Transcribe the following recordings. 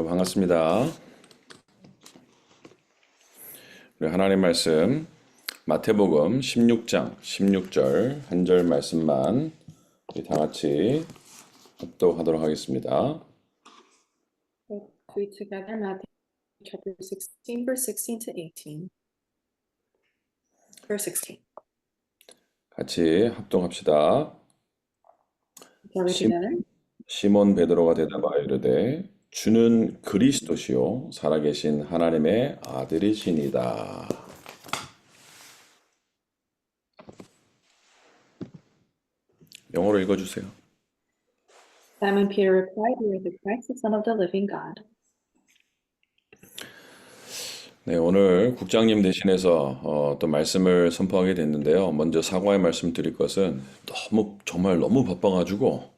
여러분 반갑습니다. 우리 하나님 말씀 마태복음 16장 16절 한 절 말씀만 우리 다 같이 합독하도록 하겠습니다. Let's read together Matthew chapter 16, verse 16 to 18. Verse 16. 같이 합독합시다. Shall we 시, together? 시몬 베드로가 대답하여 이르되 주는 그리스도시요 살아계신 하나님의 아들이시니이다. 영어로 읽어주세요. Simon Peter replied, "You are the Christ, the Son of the living God." 네, 오늘 국장님 대신해서 또 말씀을 선포하게 됐는데요. 먼저 사과의 말씀 드릴 것은 정말 너무 바빠가지고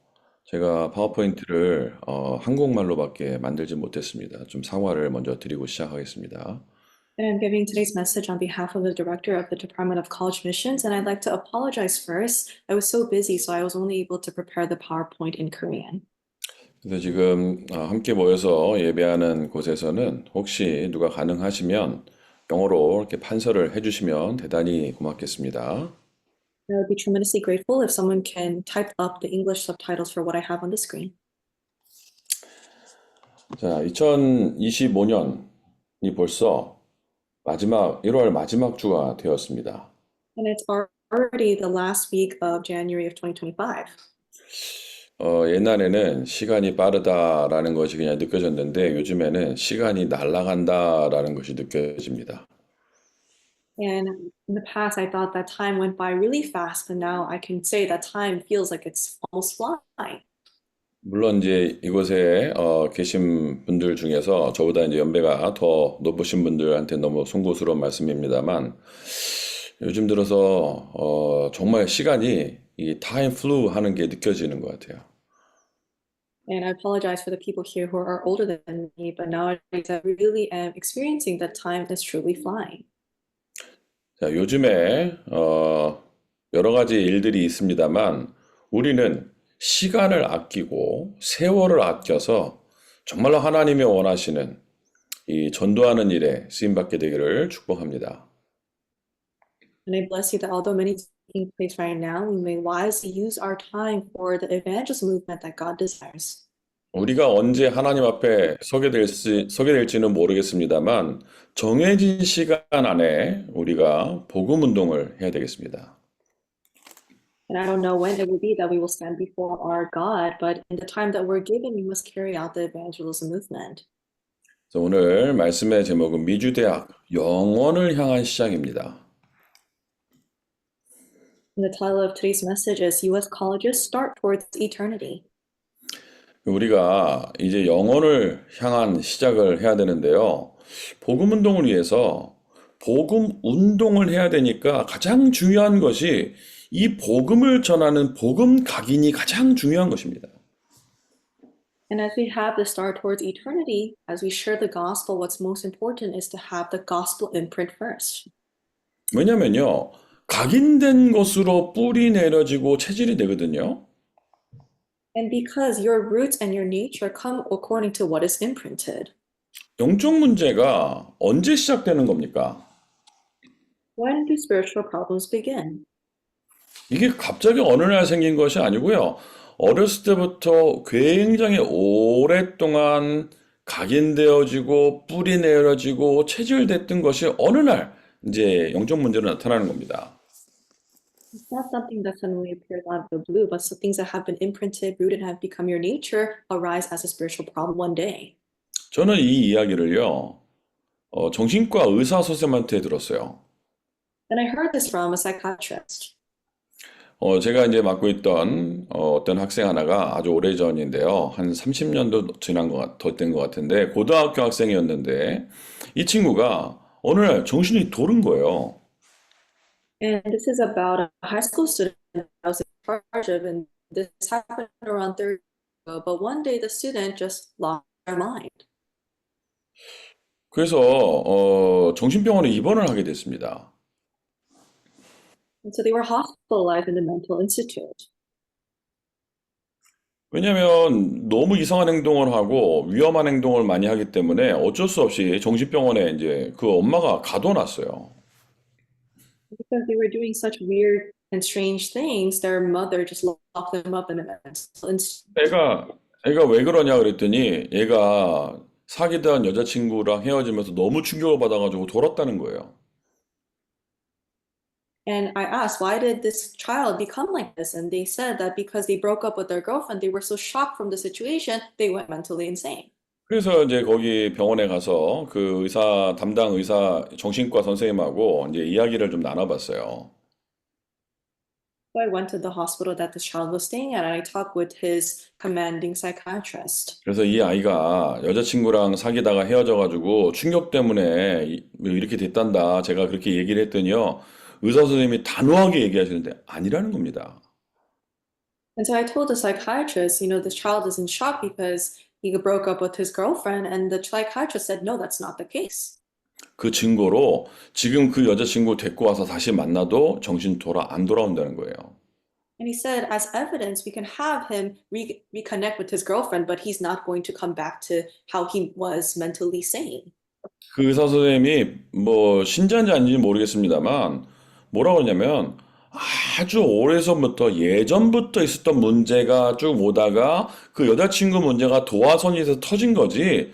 제가 파워포인트를 한국말로밖에 만들지 못했습니다. 좀 사과를 먼저 드리고 시작하겠습니다. And I'm giving today's message on behalf of the director of the Department of College Missions, and I'd like to apologize first. I was so busy, so I was only able to prepare the PowerPoint in Korean. 그래서 지금 함께 모여서 예배하는 곳에서는 혹시 누가 가능하시면 영어로 이렇게 판서를 해주시면 대단히 고맙겠습니다. I would be tremendously grateful if someone can type up the English subtitles for what I have on the screen. 자, 2025년이 벌써 1월 마지막 주가 되었습니다. And it's already the last week of January of 2025. 옛날에는 시간이 빠르다라는 것이 그냥 느껴졌는데 요즘에는 시간이 날아간다라는 것이 느껴집니다. And in the past, I thought that time went by really fast, but now I can say that time feels like it's almost flying. 물론 이제 이곳에 계신 분들 중에서 저보다 이제 연배가 더 높으신 분들한테 너무 송구스러운 말씀입니다만 요즘 들어서 정말 시간이 이 타임 플루 하는 게 느껴지는 것 같아요. And I apologize for the people here who are older than me, but nowadays I really am experiencing that time is truly flying. 자, 요즘에 여러 가지 일들이 있습니다만 우리는 시간을 아끼고 세월을 아껴서 정말로 하나님이 원하시는 이 전도하는 일에 쓰임받게 되기를 축복합니다. And I bless you that although many things taking place right now, we may wisely use our time for the evangelist movement that God desires. 우리가 언제 하나님 앞에 서게 될지는 모르겠습니다만 정해진 시간 안에 우리가 복음 운동을 해야 되겠습니다. And I don't know when it will be that we will stand before our God, but in the time that we're given, we must carry out the evangelism movement. 그래서 오늘 말씀의 제목은 미주대학 영원을 향한 시작입니다. And the title of today's message is U.S. Colleges Start Towards Eternity. 우리가 이제 영혼을 향한 시작을 해야 되는데요. 복음 운동을 위해서 복음 운동을 해야 되니까 가장 중요한 것이 이 복음을 전하는 복음 각인이 가장 중요한 것입니다. And as we have the start towards eternity, as we share the gospel, what's most important is to have the gospel imprint first. 왜냐면요. 각인된 것으로 뿌리 내려지고 체질이 되거든요. And because your roots and your nature come according to what is imprinted. 영적 문제가 언제 시작되는 겁니까? When do spiritual problems begin? 이게 갑자기 어느 날 생긴 것이 아니고요. 어렸을 때부터 굉장히 오랫동안 각인되어지고 뿌리 내려지고 체질됐던 것이 어느 날 이제 영적 문제로 나타나는 겁니다. It's not something that suddenly appears out of the blue, but some things that have been imprinted, rooted, and have become your nature arise as a spiritual problem one day. 저는 이 이야기를요, 정신과 의사 선생님한테 들었어요. And I heard this from a psychiatrist. 제가 이제 맡고 있던 어떤 학생 하나가 아주 오래전인데요. 한 30년도 더 된 것 같은데 고등학교 학생이었는데 이 친구가 어느 날 정신이 돌은 거예요. And this is about a high school student I was in charge of, and this happened around 30 years ago. But one day the student just lost their mind. 그래서 정신병원에 입원을 하게 됐습니다. And so they were hospitalized in the mental institute. 왜냐면 너무 이상한 행동을 하고 위험한 행동을 많이 하기 때문에 어쩔 수 없이 정신병원에 이제 그 엄마가 가둬놨어요. Because they were doing such weird and strange things, their mother just locked them up in a mental institution. 애가, 애가 왜 그러냐 그랬더니 얘가 사귀던 여자친구랑 헤어지면서 너무 충격을 받아가지고 돌았다는 거예요. And I asked, why did this child become like this? And they said that because they broke up with their girlfriend, they were so shocked from the situation, they went mentally insane. 그래서 이제 거기 병원에 가서 그 담당 의사, 정신과 선생님하고 이제 이야기를 좀 나눠봤어요. So I went to the hospital that this child was staying at, and I talked with his commanding psychiatrist. 그래서 이 아이가 여자친구랑 사귀다가 헤어져가지고 충격 때문에 이렇게 됐단다. 제가 그렇게 얘기를 했더니요. 의사 선생님이 단호하게 얘기하시는데 아니라는 겁니다. And so I told the psychiatrist, this child is in shock because he broke up with his girlfriend, and the psychiatrist said, no, that's not the case. 그 증거로 지금 그 여자친구 데리고 와서 다시 만나도 정신 안 돌아온다는 거예요. And he said, as evidence, we can have him reconnect with his girlfriend, but he's not going to come back to how he was mentally sane. 그 의사 선생님이 뭐 신자인지 아닌지 모르겠습니다만 뭐라고 하냐면 아주 오래전부터 예전부터 있었던 문제가 쭉 오다가 그 여자친구 문제가 도화선에서 터진 거지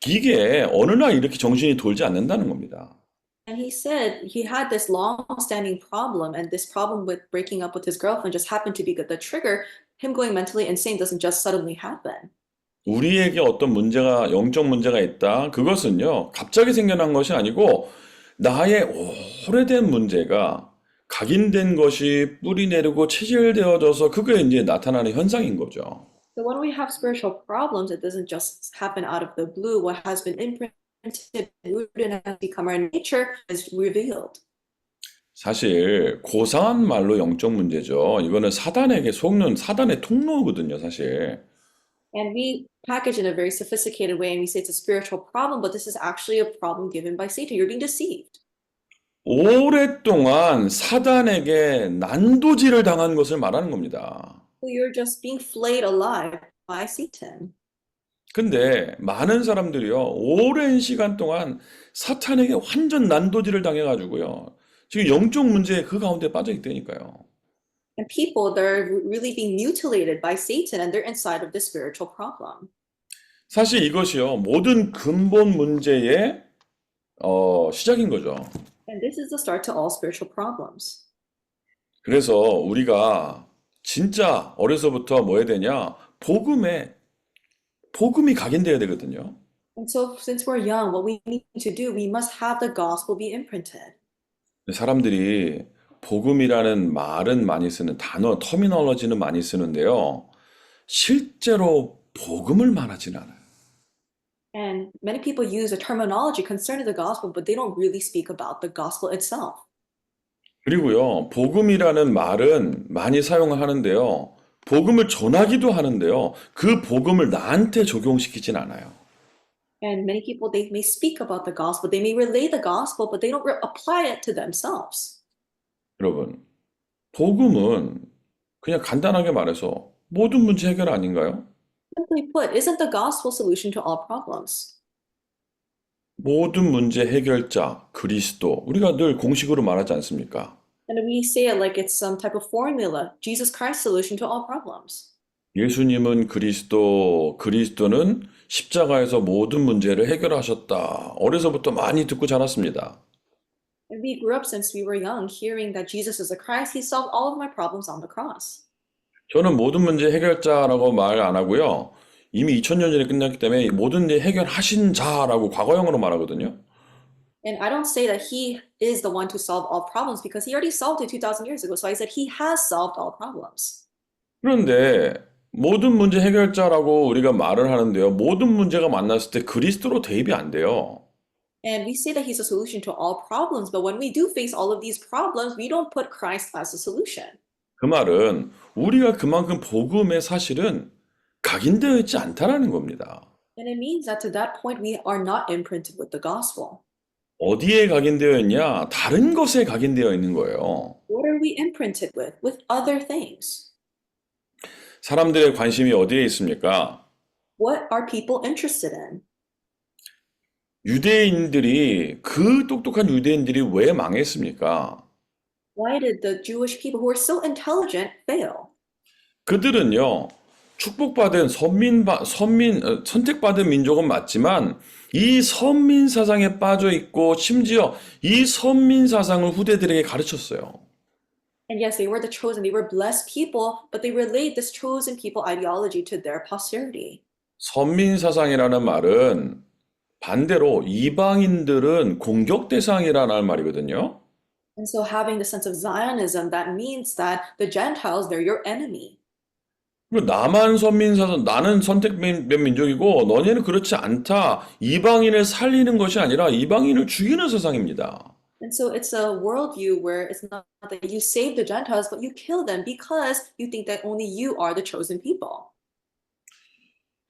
이게 어느 날 이렇게 정신이 돌지 않는다는 겁니다. And he said he had this long-standing problem, and this problem with breaking up with his girlfriend just happened to be the trigger. Him going mentally insane doesn't just suddenly happen. 우리에게 어떤 문제가 영적 문제가 있다. 그것은요. 갑자기 생겨난 것이 아니고 나의 오래된 문제가 각인된 것이 뿌리 내리고 체질되어져서 그게 이제 나타나는 현상인 거죠. So when we have spiritual problems, it doesn't just happen out of the blue. What has been imprinted, rooted, and has become our nature is revealed. 사실 고상한 말로 영적 문제죠. 이거는 사단에게 속는 사단의 통로거든요, 사실. And we package it in a very sophisticated way, and we say it's a spiritual problem, but this is actually a problem given by Satan. You're being deceived. 오랫동안 사단에게 난도질을 당한 것을 말하는 겁니다. So you're just being flayed alive by Satan. 근데 많은 사람들이요, 오랜 시간 동안 사탄에게 완전 난도질을 당해가지고요, 지금 영적 문제 그 가운데 빠져 있다니까요. And people, they're really being mutilated by Satan, and they're inside of this spiritual problem. 사실 이것이요, 모든 근본 문제의 시작인 거죠. And this is the start to all spiritual problems. 그래서 우리가 진짜 어려서부터 뭐 해야 되냐? 복음이 각인돼야 되거든요. And so, since we're young, what we need to do, we must have the gospel be imprinted. 사람들이 복음이라는 말은 많이 쓰는 단어, 터미널로지는 많이 쓰는데요. 실제로 복음을 말하진 않아요. And many people use a terminology concerning the gospel, but they don't really speak about the gospel itself. 그리고요, 복음이라는 말은 많이 사용을 하는데요. 복음을 전하기도 하는데요. 그 복음을 나한테 적용시키진 않아요. And many people, they may speak about the gospel, they may relay the gospel, but they don't apply it to themselves. 여러분, 복음은 그냥 간단하게 말해서 모든 문제 해결 아닌가요? Simply put, isn't the gospel solution to all problems? 모든 문제 해결자, 그리스도. 우리가 늘 공식으로 말하지 않습니까? And we say it like it's some type of formula, Jesus Christ's solution to all problems. 예수님은 그리스도는 십자가에서 모든 문제를 해결하셨다. 어려서부터 많이 듣고 자랐습니다. And we grew up since we were young, hearing that Jesus is the Christ. He solved all of my problems on the cross. 저는 모든 문제 해결자라고 말 안 하고요. 이미 2000년 전에 끝났기 때문에 모든 문제 해결하신 자라고 과거형으로 말하거든요. And I don't say that he is the one to solve all problems because he already solved it 2000 years ago. So I said he has solved all problems. 그런데 모든 문제 해결자라고 우리가 말을 하는데요. 모든 문제가 만났을 때 그리스도로 대입이 안 돼요. And we say that he's a solution to all problems, but when we do face all of these problems, we don't put Christ as a solution. 그 말은 우리가 그만큼 복음의 사실은 각인되어 있지 않다라는 겁니다. And it means that to that point, we are not imprinted with the gospel. 어디에 각인되어 있냐? 다른 것에 각인되어 있는 거예요. What are we imprinted with? With other things. 사람들의 관심이 어디에 있습니까? What are people interested in? 유대인들이, 그 똑똑한 유대인들이 왜 망했습니까? Why did the Jewish people who are so intelligent fail? 그들은요, 축복받은 선택받은 민족은 맞지만, 이 선민 사상에 빠져 있고, 심지어 이 선민 사상을 후대들에게 가르쳤어요. And yes, they were the chosen, they were blessed people, but they relayed this chosen people ideology to their posterity. 선민 사상이라는 말은 반대로 이방인들은 공격 대상이라는 말이거든요. And so having the sense of Zionism, that means that the Gentiles, they're your enemy. 그리고 나만 선민 사상, 나는 선택된 민족이고 너네는 그렇지 않다. 이방인을 살리는 것이 아니라 이방인을 죽이는 세상입니다. And so it's a worldview where it's not that you save the Gentiles, but you kill them because you think that only you are the chosen people.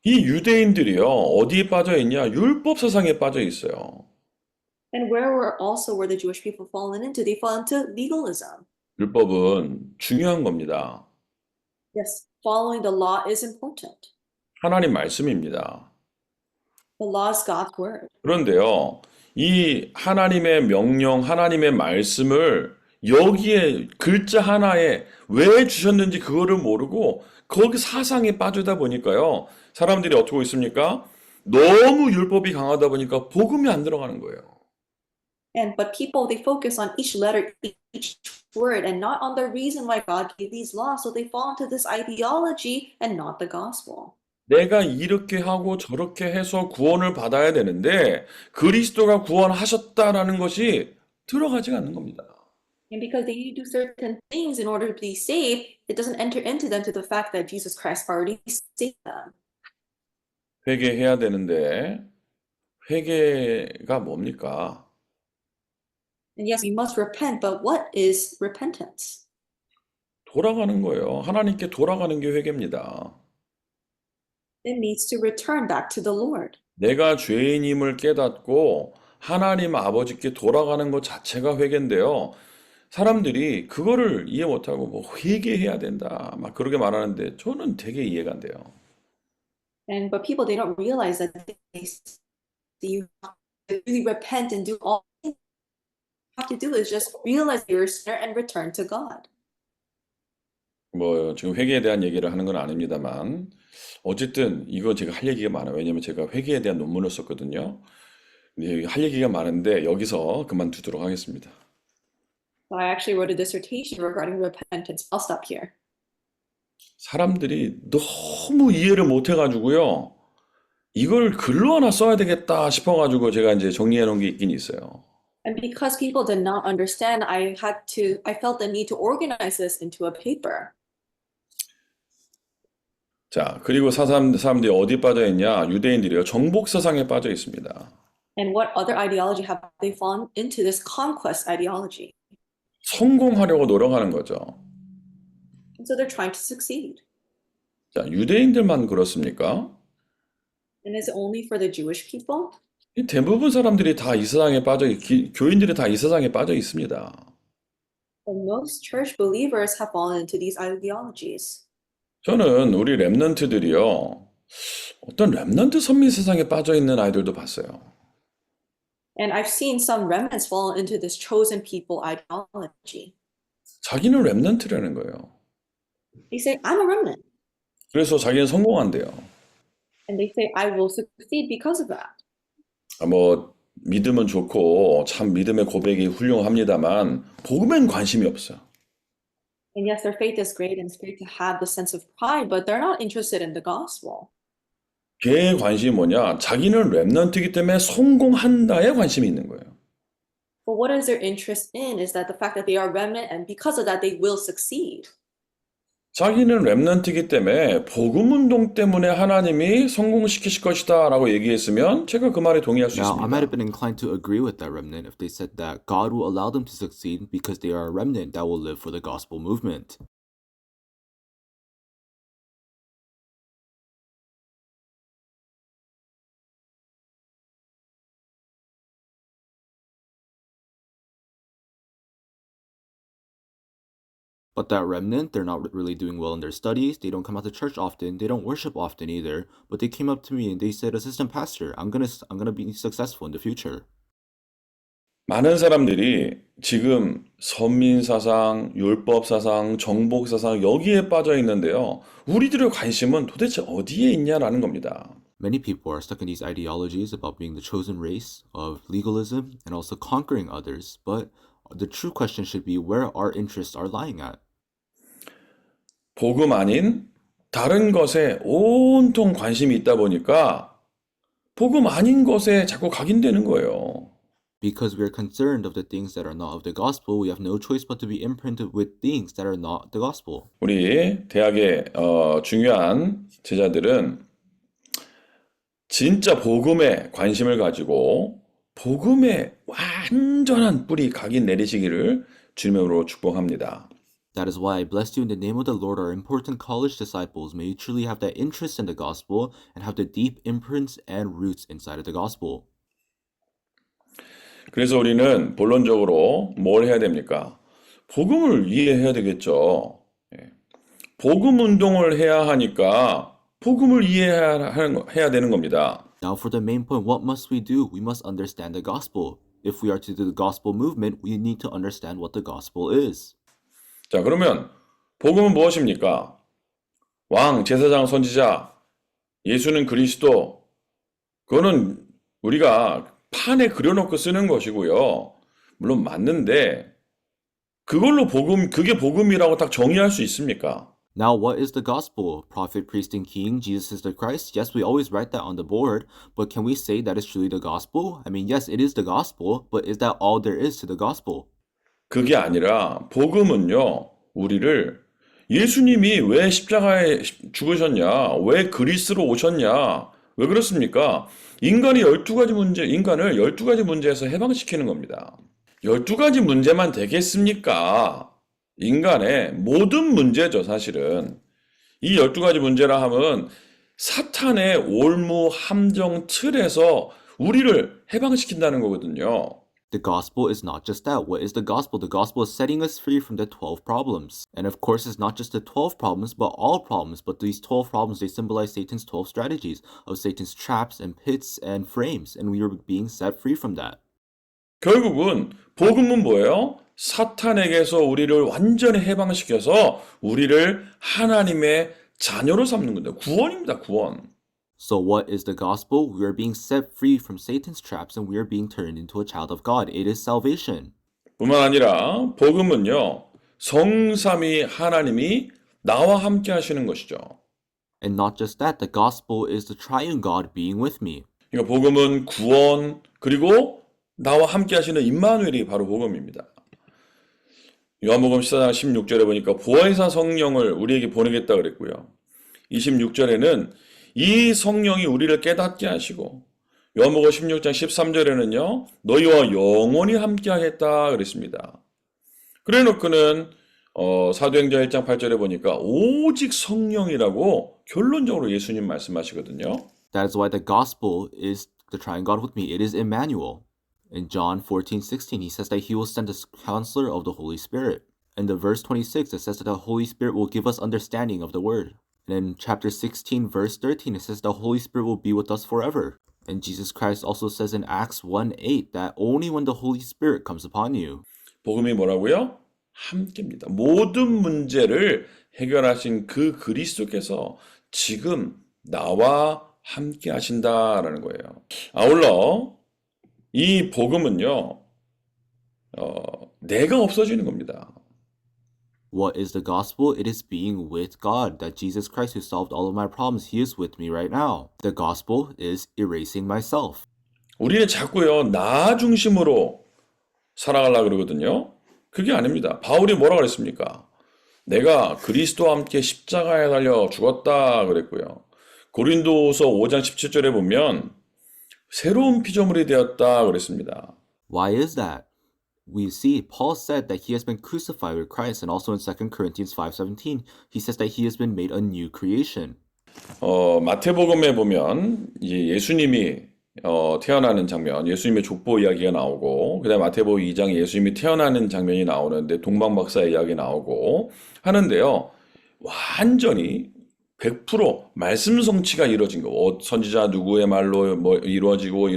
이 유대인들이요, 어디에 빠져 있냐? 율법 사상에 빠져 있어요. And where the Jewish people fallen into? They fall into legalism. 율법은 중요한 겁니다. Yes, following the law is important. 하나님 말씀입니다. The law is God's word. 그런데요, 이 하나님의 명령, 하나님의 말씀을 여기에 글자 하나에 왜 주셨는지 그거를 모르고 거기 사상에 빠지다 보니까요, 사람들이 어떻게 있습니까? 너무 율법이 강하다 보니까 복음이 안 들어가는 거예요. But people they focus on each letter, each word, and not on the reason why God gave these laws. So they fall into this ideology and not the gospel. 내가 이렇게 하고 저렇게 해서 구원을 받아야 되는데 그리스도가 구원하셨다라는 것이 들어가지가 않는 겁니다. And because they need to do certain things in order to be saved, it doesn't enter into them to the fact that Jesus Christ already saved them. 회개해야 되는데 회개가 뭡니까? And yes, we must repent, but what is repentance? 돌아가는 거예요. 하나님께 돌아가는 게 회개입니다. It means to return back to the Lord. 내가 죄인임을 깨닫고 하나님 아버지께 돌아가는 것 자체가 회개인데요. 사람들이 그거를 이해 못하고 뭐 회개해야 된다. 막 그렇게 말하는데 저는 되게 이해가 안 돼요. But people they don't realize that you have to really repent and do all you have to do is just realize you're a sinner and return to God. 뭐 지금 회개에 대한 얘기를 하는 건 아닙니다만 어쨌든 이거 제가 할 얘기가 많아요. 왜냐면 제가 회개에 대한 논문을 썼거든요. 근데 할 얘기가 많은데 여기서 그만두도록 하겠습니다. So I actually wrote a dissertation regarding repentance. I'll stop here. 사람들이 너무 이해를 못 해가지고요. 이걸 글로 하나 써야 되겠다 싶어가지고 제가 이제 정리해 놓은 게 있긴 있어요. And because people did not understand, I felt the need to organize this into a paper. 자, 그리고 사람들이 어디 빠져 있냐? 유대인들이요. 정복 사상에 빠져 있습니다. And what other ideology have they fallen into this conquest ideology? 성공하려고 노력하는 거죠. And so they're trying to succeed. 자, 유대인들만 그렇습니까? And is it only for the Jewish people? 이 대부분 사람들이 다 이 세상에 교인들이 다 이 세상에 빠져 있습니다. But most church believers have fallen into these ideologies. 저는 우리 렘넌트들이요. 어떤 렘넌트 선민 세상에 빠져 있는 아이들도 봤어요. And I've seen some remnants fall into this chosen people ideology. 자기는 렘넌트라는 거예요. They say, I'm a remnant. 그래서 자기는 성공한대요. And they say, I will succeed because of that. 뭐 믿음은 좋고 참 믿음의 고백이 훌륭합니다만 복음엔 관심이 없어요. And yes, their faith is great and it's great to have the sense of pride, but they're not interested in the gospel. 걔의 관심이 뭐냐? 자기는 렘넌트이기 때문에 성공한다에 관심이 있는 거예요. But what is their interest in is that the fact that they are remnant and because of that they will succeed. 자기는 렘넌트이기 때문에 복음 운동 때문에 하나님이 성공시키실 것이다 라고 얘기했으면 제가 그 말에 동의할 수 Now, I might have 있습니다. been inclined to agree with that remnant if they said that God will allow them to succeed because they are a remnant that will live for the gospel movement. But that remnant, they're not really doing well in their studies. They don't come out to church often. They don't worship often either. But they came up to me and they said, "Assistant pastor, I'm gonna be successful in the future." 많은 사람들이 지금 선민사상, 율법사상, 정복사상 여기에 빠져 있는데요. 우리들의 관심은 도대체 어디에 있냐라는 겁니다. Many people are stuck in these ideologies about being the chosen race, of legalism, and also conquering others. But the true question should be where our interests are lying at. 복음 아닌 다른 것에 온통 관심이 있다 보니까 복음 아닌 것에 자꾸 각인되는 거예요. Because we're concerned of the things that are not of the gospel, we have no choice but to be imprinted with things that are not the gospel. 우리 대학의 중요한 제자들은 진짜 복음에 관심을 가지고 복음에 완전한 뿌리 각인 내리시기를 주님으로 축복합니다. That is why I bless you in the name of the Lord, our important college disciples. May you truly have that interest in the gospel and have the deep imprints and roots inside of the gospel. 그래서 우리는 본론적으로 뭘 해야 됩니까? 복음을 이해해야 되겠죠. 예. 복음 운동을 해야 하니까 복음을 이해해야 되는 겁니다. Now for the main point, what must we do? We must understand the gospel. If we are to do the gospel movement, we need to understand what the gospel is. 자, 그러면 복음은 무엇입니까? 왕, 제사장, 선지자, 예수는 그리스도. 그거는 우리가 판에 그려놓고 쓰는 것이고요. 물론 맞는데 그걸로 그게 복음이라고 딱 정의할 수 있습니까? Now, what is the gospel? Prophet, priest, and king, Jesus is the Christ? Yes, we always write that on the board, but can we say that is truly the gospel? I mean, yes, it is the gospel, but is that all there is to the gospel? 그게 아니라 복음은요, 우리를 예수님이 왜 십자가에 죽으셨냐, 왜 그리스로 오셨냐, 왜 그렇습니까? 인간을 12가지 문제에서 해방시키는 겁니다. 12가지 문제만 되겠습니까? 인간의 모든 문제죠, 사실은. 이 12가지 문제라 하면 사탄의 올무 함정 틀에서 우리를 해방시킨다는 거거든요. The gospel is not just that. What is the gospel? The gospel is setting us free from the 12 problems. And of course, it's not just the 12 problems, but all problems. But these 12 problems, they symbolize Satan's 12 strategies of Satan's traps and pits and frames. And we are being set free from that. 결국은 복음은 뭐예요? 사탄에게서 우리를 완전히 해방시켜서 우리를 하나님의 자녀로 삼는 건데 구원입니다, 구원. So what is the gospel? We are being set free from Satan's traps and we are being turned into a child of God. It is salvation. 뿐만 아니라 복음은요, 성삼위 하나님이 나와 함께 하시는 것이죠. And not just that, the gospel is the triune God being with me. 그러니까 복음은 구원, 그리고 나와 함께 하시는 임마누엘이 바로 복음입니다. 요한복음 14장 16절에 보니까 보혜사 성령을 우리에게 보내겠다 그랬고요. 26절에는 이 성령이 우리를 깨닫게 하시고 요한복음 16장 13절에는요. 너희와 영원히 함께 하겠다 그랬습니다. 그래 놓고는 사도행전 1장 8절에 보니까 오직 성령이라고 결론적으로 예수님 말씀하시거든요. That is why the gospel is the triune God with me. It is Emmanuel. In John 14:16, he says that he will send a counselor of the Holy Spirit. In the verse 26, it says that the Holy Spirit will give us understanding of the word. And in chapter 16, verse 13, it says the Holy Spirit will be with us forever. And Jesus Christ also says in Acts 1:8 that only when the Holy Spirit comes upon you. 복음이 뭐라고요? 함께입니다. 모든 문제를 해결하신 그 그리스도께서 지금 나와 함께 하신다라는 거예요. 아울러 이 복음은요, 내가 없어지는 겁니다. What is the gospel? It is being with God. That Jesus Christ, who solved all of my problems, he is with me right now. The gospel is erasing myself. 우리는 자꾸요, 나 중심으로 살아가려고 그러거든요. 그게 아닙니다. 바울이 뭐라 그랬습니까? 내가 그리스도와 함께 십자가에 달려 죽었다 그랬고요. 고린도서 5장 17절에 보면 새로운 피조물이 되었다 그랬습니다. Why is that? We see Paul said that he has been crucified with Christ, and also in 2 Corinthians 5:17, he says that he has been made a new creation. 마태복음에 보면 이제 예수님이 태어나는 장면, 예수님의 족보 이야기가 나오고, 그다음에 마태복음 2장에 예수님이 태어나는 장면이 나오는데 동방박사의 이야기 나오고 하는데요. 완전히 100% 말씀 성취가 이루어진 거. 선지자 누구의 말로 뭐 이루어지고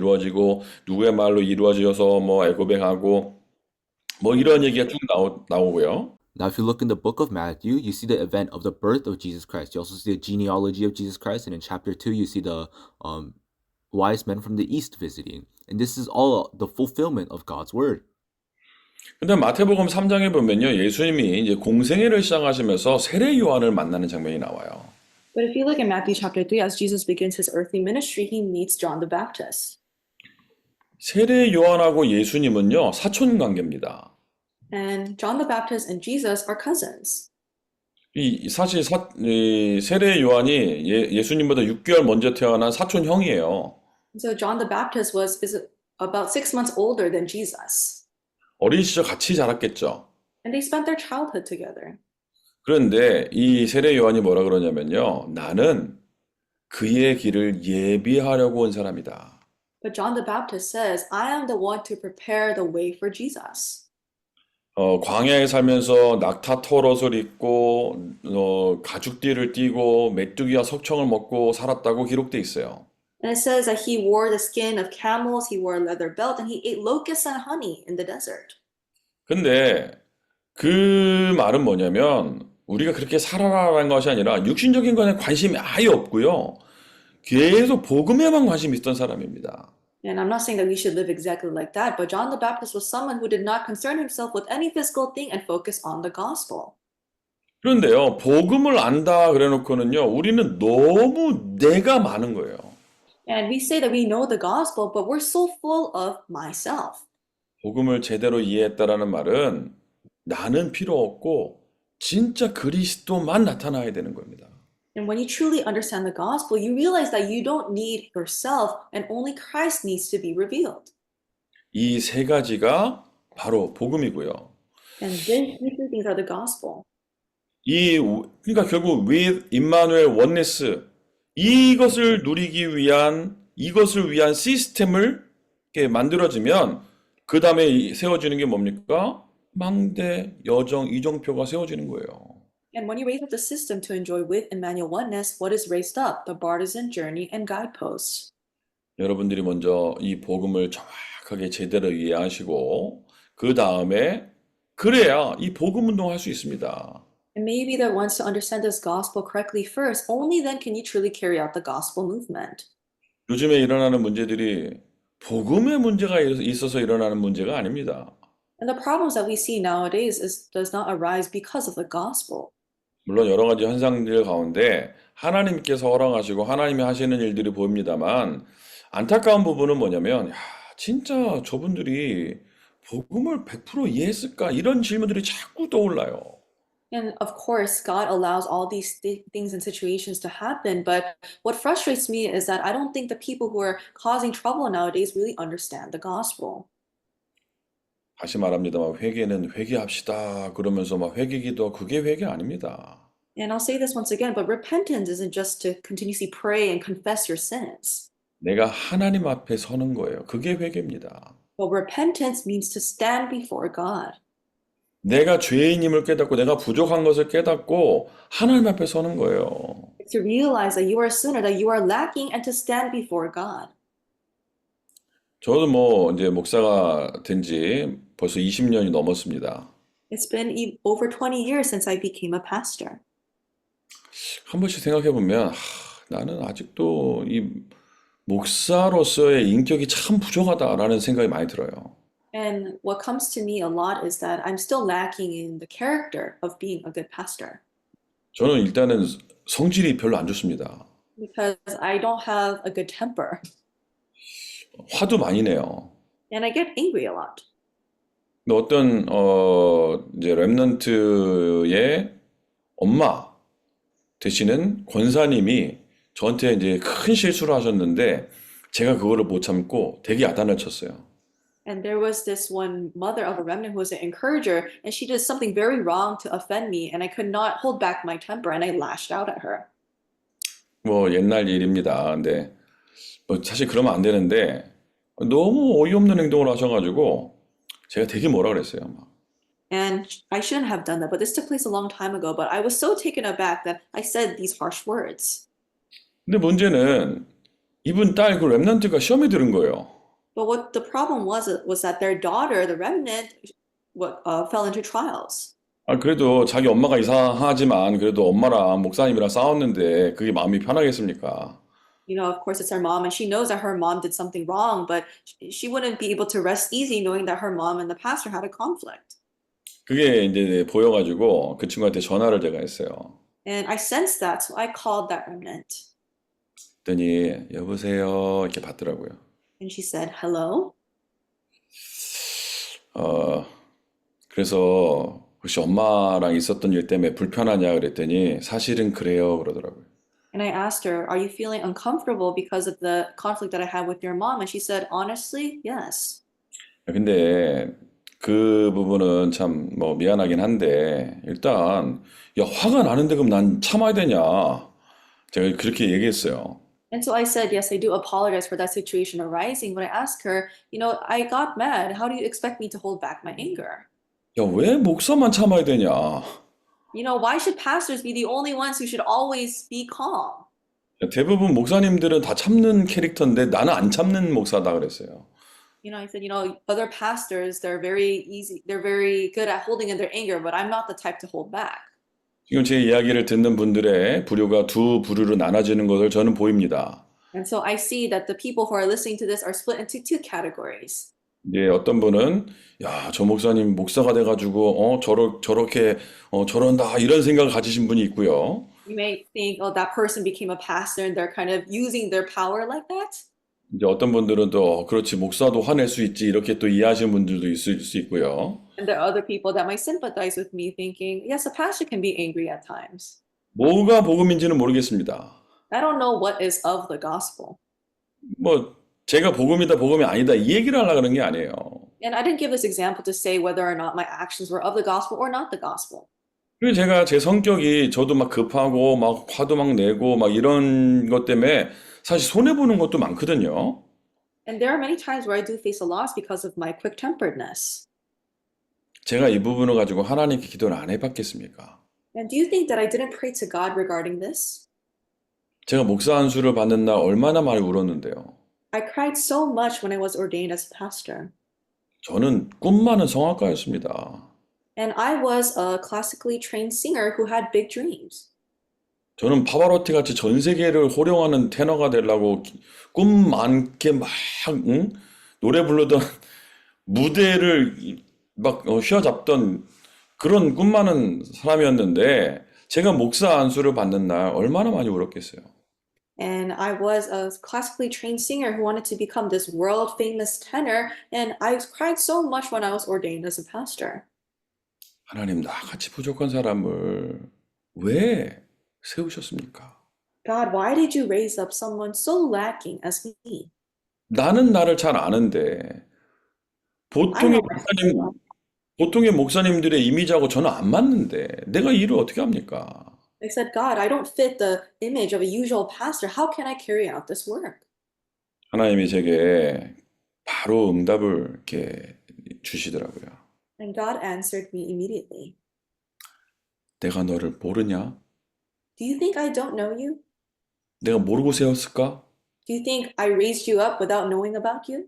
누구의 말로 이루어져서 뭐 애고백하고 뭐 이런 얘기가 쭉 나오고요. Now, if you look in the book of Matthew, you see the event of the birth of Jesus Christ. You also see the genealogy of Jesus Christ. And in chapter 2, you see the wise men from the east visiting. And this is all the fulfillment of God's word. 근데 마태복음 3장에 보면요. 예수님이 이제 공생애를 시작하시면서 세례 요한을 만나는 장면이 나와요. But if you look at Matthew chapter 3, as Jesus begins his earthly ministry, he meets John the Baptist. 세례 요한하고 예수님은요. 사촌 관계입니다. And John the Baptist and Jesus are cousins. 사실 이 세례 요한이 예수님보다 6개월 먼저 태어난 사촌 형이에요. So John the Baptist is about 6 months older than Jesus. 어린 시절 같이 자랐겠죠. And they spent their childhood together. 그런데 이 세례 요한이 뭐라 그러냐면요. 나는 그의 길을 예비하려고 온 사람이다. But John the Baptist says, I am the one to prepare the way for Jesus. 광야에 살면서 낙타 털옷을 입고 가죽띠를 띠고 메뚜기와 석청을 먹고 살았다고 기록돼 있어요. And it says that he wore the skin of camels, he wore a leather belt, and he ate locusts and honey in the desert. 근데 그 말은 뭐냐면 우리가 그렇게 살아라라는 것이 아니라 육신적인 것에 관심이 아예 없고요. 계속 복음에만 관심이 있던 사람입니다. And I'm not saying that we should live exactly like that, but John the Baptist was someone who did not concern himself with any physical thing and focus on the gospel. 그런데요, 복음을 안다 그래 놓고는요, 우리는 너무 내가 많은 거예요. And we say that we know the gospel, but we're so full of myself. 복음을 제대로 이해했다라는 말은 나는 필요 없고 진짜 그리스도만 나타나야 되는 겁니다. And when you truly understand the gospel, you realize that you don't need yourself and only Christ needs to be revealed. 이 세 가지가 바로 복음이고요. And these three things are the gospel. 그러니까 결국 with 임마누엘 원네스 이것을 이것을 위한 시스템을 이렇게 만들어지면 그 다음에 세워지는 게 뭡니까? 망대, 여정, 이정표가 세워지는 거예요. And when you raise up the system to enjoy with Emmanuel oneness, what is raised up? The partisan journey and guideposts. 여러분들이 먼저 이 복음을 정확하게 제대로 이해하시고 그 다음에 그래야 이 복음 운동할 수 있습니다. And maybe the ones to understand this gospel correctly first, only then can you truly carry out the gospel movement. 요즘에 일어나는 문제들이 복음의 문제가 있어서 일어나는 문제가 아닙니다. And the problems that we see nowadays does not arise because of the gospel. 물론 여러 가지 현상들 가운데 하나님께서 허락하시고 하나님이 하시는 일들이 보입니다만 안타까운 부분은 뭐냐면 진짜 저분들이 복음을 100% 이해했을까? 이런 질문들이 자꾸 떠올라요. And of course, God allows all these things and situations to happen. But what frustrates me is that I don't think the people who are causing trouble nowadays really understand the gospel. 다시 말합니다만 회개는 회개합시다 그러면서 막 회개기도 그게 회개 아닙니다. And I'll say this once again, but repentance isn't just to continuously pray and confess your sins. 내가 하나님 앞에 서는 거예요. 그게 회개입니다. But repentance means to stand before God. 내가 죄인임을 깨닫고 내가 부족한 것을 깨닫고 하나님 앞에 서는 거예요. To realize that you are a sinner, that you are lacking, and to stand before God. 저도 뭐 이제 목사가 된 지 벌써 20년이 넘었습니다. It's been over 20 years since I became a pastor. 한 번씩 생각해 보면 나는 아직도 이 목사로서의 인격이 참 부족하다라는 생각이 많이 들어요. And what comes to me a lot is that I'm still lacking in the character of being a good pastor. 저는 일단은 성질이 별로 안 좋습니다. Because I don't have a good temper. 화도 많이 내요. And I get angry a lot. 근데 어떤 이제 렘넌트의 엄마 되시는 권사님이 저한테 이제 큰 실수를 하셨는데 제가 그거를 못 참고 되게 야단을 쳤어요. And there was this one mother of a remnant who was an encourager, and she did something very wrong to offend me, and I could not hold back my temper, and I lashed out at her. 뭐 옛날 일입니다. 근데 뭐 사실 그러면 안 되는데 너무 어이없는 행동을 하셔가지고 제가 되게 뭐라 그랬어요. 막. And I shouldn't have done that, but this took place a long time ago. But I was so taken aback that I said these harsh words. 근데 문제는 이분 딸 그 랩런트가 시험에 들은 거예요. But what the problem was that their daughter, the remnant, fell into trials. 아, 그래도 자기 엄마가 이상하지만 그래도 엄마랑 목사님이랑 싸웠는데 그게 마음이 편하겠습니까? You know, of course, it's her mom, and she knows that her mom did something wrong, but she wouldn't be able to rest easy knowing that her mom and the pastor had a conflict. 그게 이제 보여가지고 그 친구한테 전화를 제가 했어요. And I sensed that, so I called that remnant. 그랬더니 여보세요 이렇게 받더라고요. And she said, hello. 그래서 혹시 엄마랑 있었던 일 때문에 불편하냐 그랬더니 사실은 그래요 그러더라고요. And I asked her, are you feeling uncomfortable because of the conflict that I had with your mom? And she said, honestly, yes. 근데 그 부분은 참 뭐 미안하긴 한데 일단 야 화가 나는데 그럼 난 참아야 되냐? 제가 그렇게 얘기했어요. And so I said, yes, I do apologize for that situation arising. But I asked her, you know, I got mad. How do you expect me to hold back my anger? 야 왜 목사만 참아야 되냐? You know, why should pastors be the only ones who should always be calm? 대부분 목사님들은 다 참는 캐릭터인데 나는 안 참는 목사다 그랬어요. You know, I said, you know, other pastors, they're very good at holding in their anger, but I'm not the type to hold back. 지금 제 이야기를 듣는 분들의 부류가 두 부류로 나눠지는 것을 저는 보입니다. And so I see that the people who are listening to this are split into two categories. 이제 어떤 분은 야, 저 목사님 목사가 돼가지고 저렇게 저런다 이런 생각을 가지신 분이 있고요. You may think, oh, that person became a pastor and they're kind of using their power like that. 이제 어떤 분들은 또 그렇지 목사도 화낼 수 있지 이렇게 또 이해하시는 분들도 있을 수 있고요. And there are other people that might sympathize with me thinking, yes, a pastor can be angry at times. 뭐가 복음인지는 모르겠습니다. I don't know what is of the gospel. 뭐 제가 복음이다 복음이 아니다 이 얘기를 하려고 그런 게 아니에요. And I didn't give this example to say whether or not my actions were of the gospel or not the gospel. 그리고 제가 제 성격이 저도 막 급하고 막 화도 막 내고 막 이런 것 때문에 사실 손해보는 것도 많거든요. And there are many times where I do face a loss because of my quick-temperedness. 제가 이 부분을 가지고 하나님께 기도를 안 해봤겠습니까? And do you think that I didn't pray to God regarding this? 제가 목사 안수를 받는 날 얼마나 많이 울었는데요. I cried so much when I was ordained as a pastor. 저는 꿈 많은 성악가였습니다. And I was a classically trained singer who had big dreams. 저는 파바로티 같이 전 세계를 호령하는 테너가 되려고 꿈 많게 막 노래 부르던 무대를 막 휘어잡던 그런 꿈 많은 사람이었는데 제가 목사 안수를 받는 날 얼마나 많이 울었겠어요. And I was a classically trained singer who wanted to become this world famous tenor. And I cried so much when I was ordained as a pastor. 하나님 나같이 부족한 사람을 왜 세우셨습니까? God, why did you raise up someone so lacking as me? 나는 나를 잘 아는데 I 보통의 know myself well. 보통의 목사님들의 이미지하고 저는 안 맞는데 내가 이 일을 어떻게 합니까? I said, God, I don't fit the image of a usual pastor. How can I carry out this work? 하나님이 제게 바로 응답을 이렇게 주시더라고요. And God answered me immediately. 내가 너를 모르냐? Do you think I don't know you? 내가 모르고 세웠을까? Do you think I raised you up without knowing about you?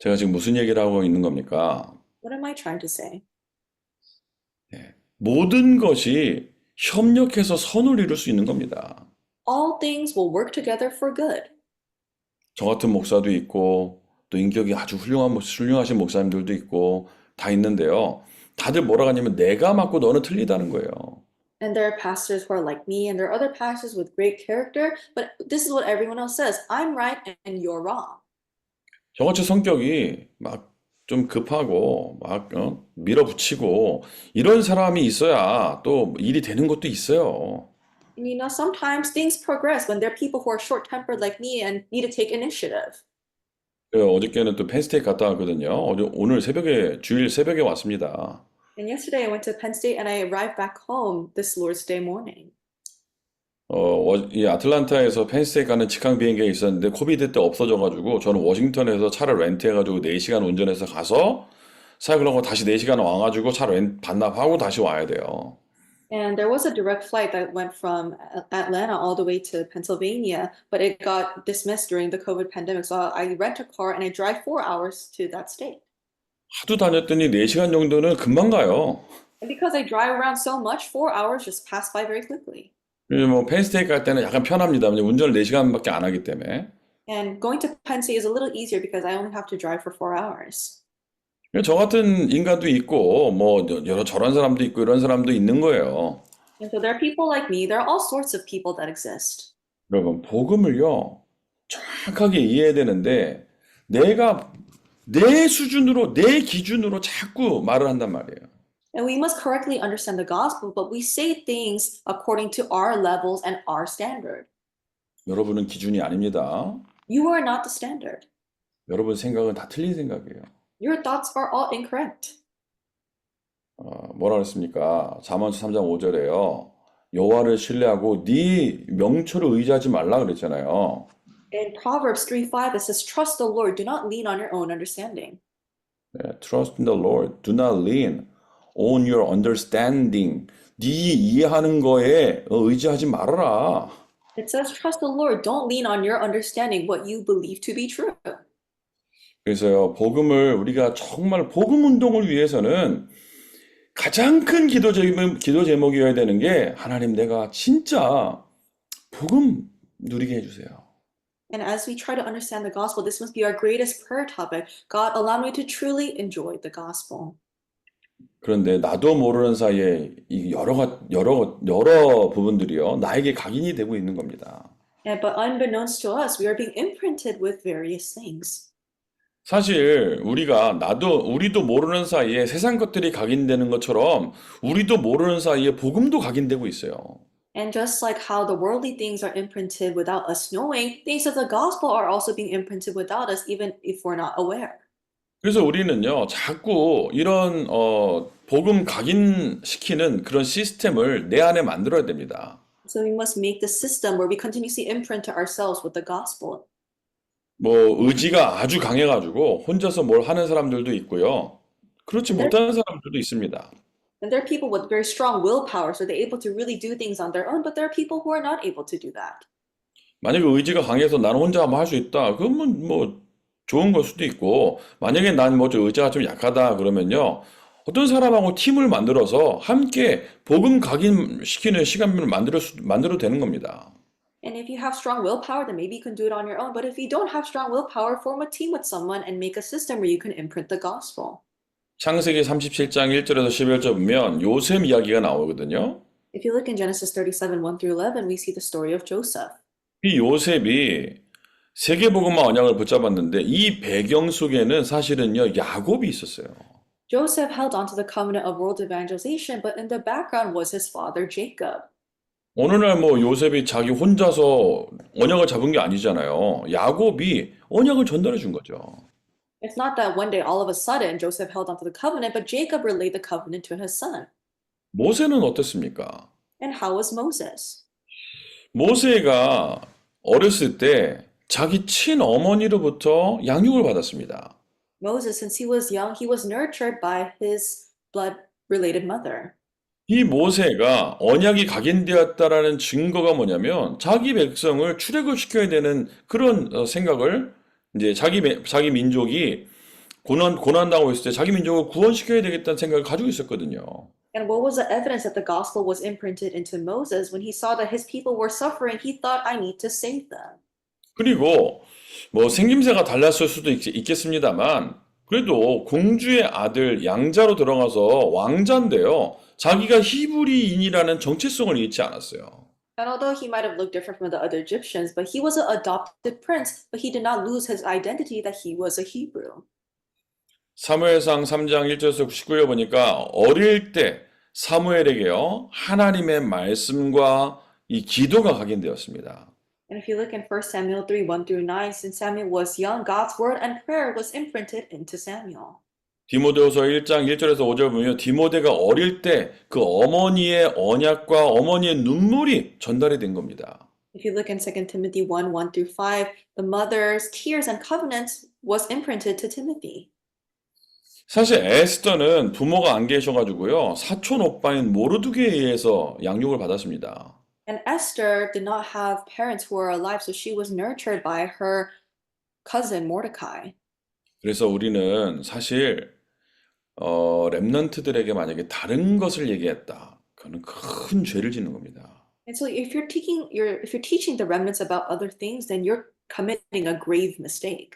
제가 지금 무슨 얘기를 하고 있는 겁니까? What am I trying to say? 모든 것이 협력해서 선을 이룰 수 있는 겁니다. All things will work together for good. 저 같은 목사도 있고 또 인격이 아주 훌륭하신 목사님들도 있고 다 있는데요. 다들 뭐라고 하냐면 내가 맞고 너는 틀리다는 거예요. And there are pastors who are like me, and there are other pastors with great character, but this is what everyone else says. I'm right and you're wrong. 저같이 성격이 막 좀 급하고 막 밀어붙이고 이런 사람이 있어야 또 일이 되는 것도 있어요. And you know, sometimes things progress when there are people who are short-tempered like me and need to take initiative. 어저께는 또 펜스테이트 갔다 왔거든요. 오늘 주일 새벽에 왔습니다. And yesterday I went to Penn State and I arrived back home this Lord's Day morning. 이 아틀란타에서 펜스테 가는 직항 비행기가 있었는데 코비드 때 없어져가지고 저는 워싱턴에서 차를 렌트해가지고 4시간 운전해서 가서 사역을 하고 다시 4시간 와가지고 차를 반납하고 다시 와야 돼요. And there was a direct flight that went from Atlanta all the way to Pennsylvania, but it got dismissed during the COVID pandemic. So I rent a car and I drive 4 hours to that state. 하도 다녔더니 4시간 정도는 금방 가요. And because I drive around so much, 4 hours just pass by very quickly. 뭐 펜스테이크 갈 때는 약간 편합니다. 왜냐면 운전을 4시간밖에 안 하기 때문에. And going to Penn State is a little easier because I only have to drive for 4 hours. 저 같은 인간도 있고 뭐 여러 저런 사람도 있고 이런 사람도 있는 거예요. And so there are people like me. There are all sorts of people that exist. 여러분, 복음을요, 정확하게 이해해야 되는데, 내가 내 수준으로, 내 기준으로 자꾸 말을 한단 말이에요. And we must correctly understand the gospel, but we say things according to our levels and our standard. 여러분은 기준이 아닙니다. You are not the standard. 여러분 생각은 다 틀린 생각이에요. Your thoughts are all incorrect. 뭐라 그랬습니까? 잠언서 3장 5절에요. 여호와를 신뢰하고 네 명철을 의지하지 말라 그랬잖아요. In Proverbs 3:5, it says, "Trust the Lord, do not lean on your own understanding." 네, Trust in the Lord, do not lean on your understanding. 네 이해하는 거에 의지하지 말아라. It says, "Trust the Lord, don't lean on your understanding, what you believe to be true." 그래서요, 복음을 우리가 정말 복음 운동을 위해서는 가장 큰 기도 제목이어야 되는 게 하나님 내가 진짜 복음 누리게 해주세요. And as we try to understand the gospel, this must be our greatest prayer topic. God, allow me to truly enjoy the gospel. 그런데 나도 모르는 사이에 이 여러 부분들이요 나에게 각인이 되고 있는 겁니다. But unbeknownst to us, we are being imprinted with various things. 사실 우리도 모르는 사이에 세상 것들이 각인되는 것처럼 우리도 모르는 사이에 복음도 각인되고 있어요. And just like how the worldly things are imprinted without us knowing, things of the gospel are also being imprinted without us, even if we're not aware. 그래서 우리는요, 자꾸 이런 복음 각인시키는 그런 시스템을 내 안에 만들어야 됩니다. So we must make the system where we continuously imprint ourselves with the gospel. 뭐 의지가 아주 강해가지고 혼자서 뭘 하는 사람들도 있고요. 그렇지 못하는 사람들도 있습니다. And there are people with very strong willpower, so they're able to really do things on their own, but there are people who are not able to do that. 만약에 의지가 강해서 나는 혼자 한번 할 수 있다. 그러면 뭐 좋은 걸 수도 있고, 만약에 난 뭐 의지가 좀 약하다 그러면요. 어떤 사람하고 팀을 만들어서 함께 복음 각인시키는 시간을 만들어도 되는 겁니다. And if you have strong willpower, then maybe you can do it on your own. But if you don't have strong willpower, form a team with someone and make a system where you can imprint the gospel. 창세기 37장 1절에서 11절 보면 요셉 이야기가 나오거든요. If you look in Genesis 37, 1 through 11, we see the story of Joseph. 이 요셉이 세계복음화 언약을 붙잡았는데 이 배경 속에는 사실은요 야곱이 있었어요. Joseph held on to the covenant of world evangelization, but in the background was his father Jacob. 어느 날 뭐 요셉이 자기 혼자서 언약을 잡은 게 아니잖아요. 야곱이 언약을 전달해 준 거죠. It's not that one day all of a sudden Joseph held on to the covenant, but Jacob relayed the covenant to his son. 모세는 어땠습니까? And how was Moses? 모세가 어렸을 때 자기 친어머니로부터 양육을 받았습니다. Moses, since he was young, he was nurtured by his blood-related mother. 이 모세가 언약이 각인되었다라는 증거가 뭐냐면 자기 백성을 출애굽 시켜야 되는 그런 생각을 이제 자기 민족이 고난당하고 있을 때 자기 민족을 구원시켜야 되겠다는 생각을 가지고 있었거든요. And what was the evidence that the gospel was imprinted into Moses? When he saw that his people were suffering, he thought, I need to save them. 그리고 뭐 생김새가 달랐을 수도 있겠습니다만 그래도 공주의 아들 양자로 들어가서 왕자인데요. 자기가 히브리인이라는 정체성을 잃지 않았어요. And although he might have looked different from the other Egyptians, but he was an adopted prince, but he did not lose his identity that he was a Hebrew. 사무엘상 3장 1절에서 19절 보니까 어릴 때 사무엘에게요. 하나님의 말씀과 이 기도가 각인되었습니다. And if you look in 1 Samuel 3, 1 through 9, since Samuel was young, God's word and prayer was imprinted into Samuel. 디모데후서 1장 1절에서 5절 보면 디모데가 어릴 때 그 어머니의 언약과 어머니의 눈물이 전달이 된 겁니다. If you look in 2 Timothy 1, 1 through 5, the mother's tears and covenants was imprinted to Timothy. 사실 에스더는 부모가 안 계셔가지고요. 사촌 오빠인 모르드게에 의해서 양육을 받았습니다. And Esther did not have parents who were alive, so she was nurtured by her cousin Mordecai. 그래서 우리는 사실 렘넌트들에게 만약에 다른 것을 얘기했다. 그거는 큰 죄를 짓는 겁니다. And so if you're teaching the remnants about other things, then you're committing a grave mistake.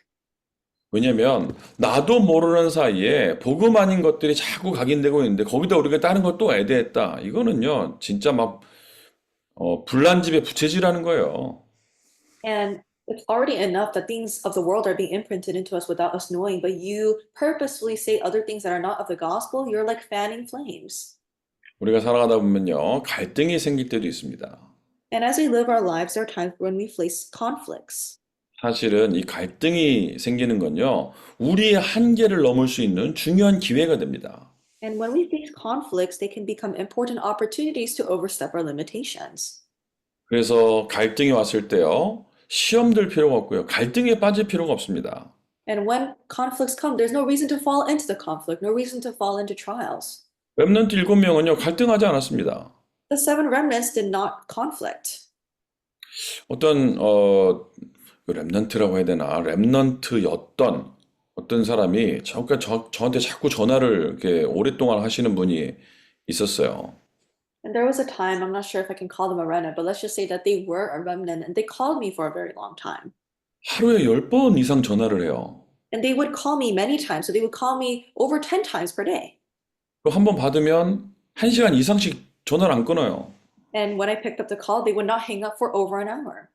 왜냐면 나도 모르는 사이에 복음 아닌 것들이 자꾸 각인되고 있는데 거기다 우리가 다른 걸 또 애대했다. 이거는요, 진짜 막 불난집에 부채질하는 거예요. And it's already enough that things of the world are being imprinted into us without us knowing, but you purposefully say other things that are not of the gospel, you're like fanning flames. 우리가 살아가다 보면요, 갈등이 생길 때도 있습니다. And as we live our lives, there are times when we face conflicts. 사실은 이 갈등이 생기는 건요, 우리의 한계를 넘을 수 있는 중요한 기회가 됩니다. And when we face conflicts, they can become important opportunities to overstep our limitations. 그래서 갈등이 왔을 때요, 시험 들 필요가 없고요, 갈등에 빠질 필요가 없습니다. And when conflicts come, there's no reason to fall into the conflict, no reason to fall into trials. 렘넌트 7명은요, 갈등하지 않았습니다. The 7 remnants did not conflict. 어떤 렘넌트라고 해야 되나, 렘넌트였던 어떤 사람이 저한테 자꾸 전화를 이렇게 오랫동안 하시는 분이 있었어요. And there was a time, I'm not sure if I can call them a remnant, but let's just say that they were a remnant and they called me for a very long time. 하루에 10번 이상 전화를 해요. And they would call me many times, so they would call me over 10 times per day. 그리고 한 번 받으면 1시간 이상씩 전화를 안 끊어요. And when I picked up the call, they would not hang up for over an hour.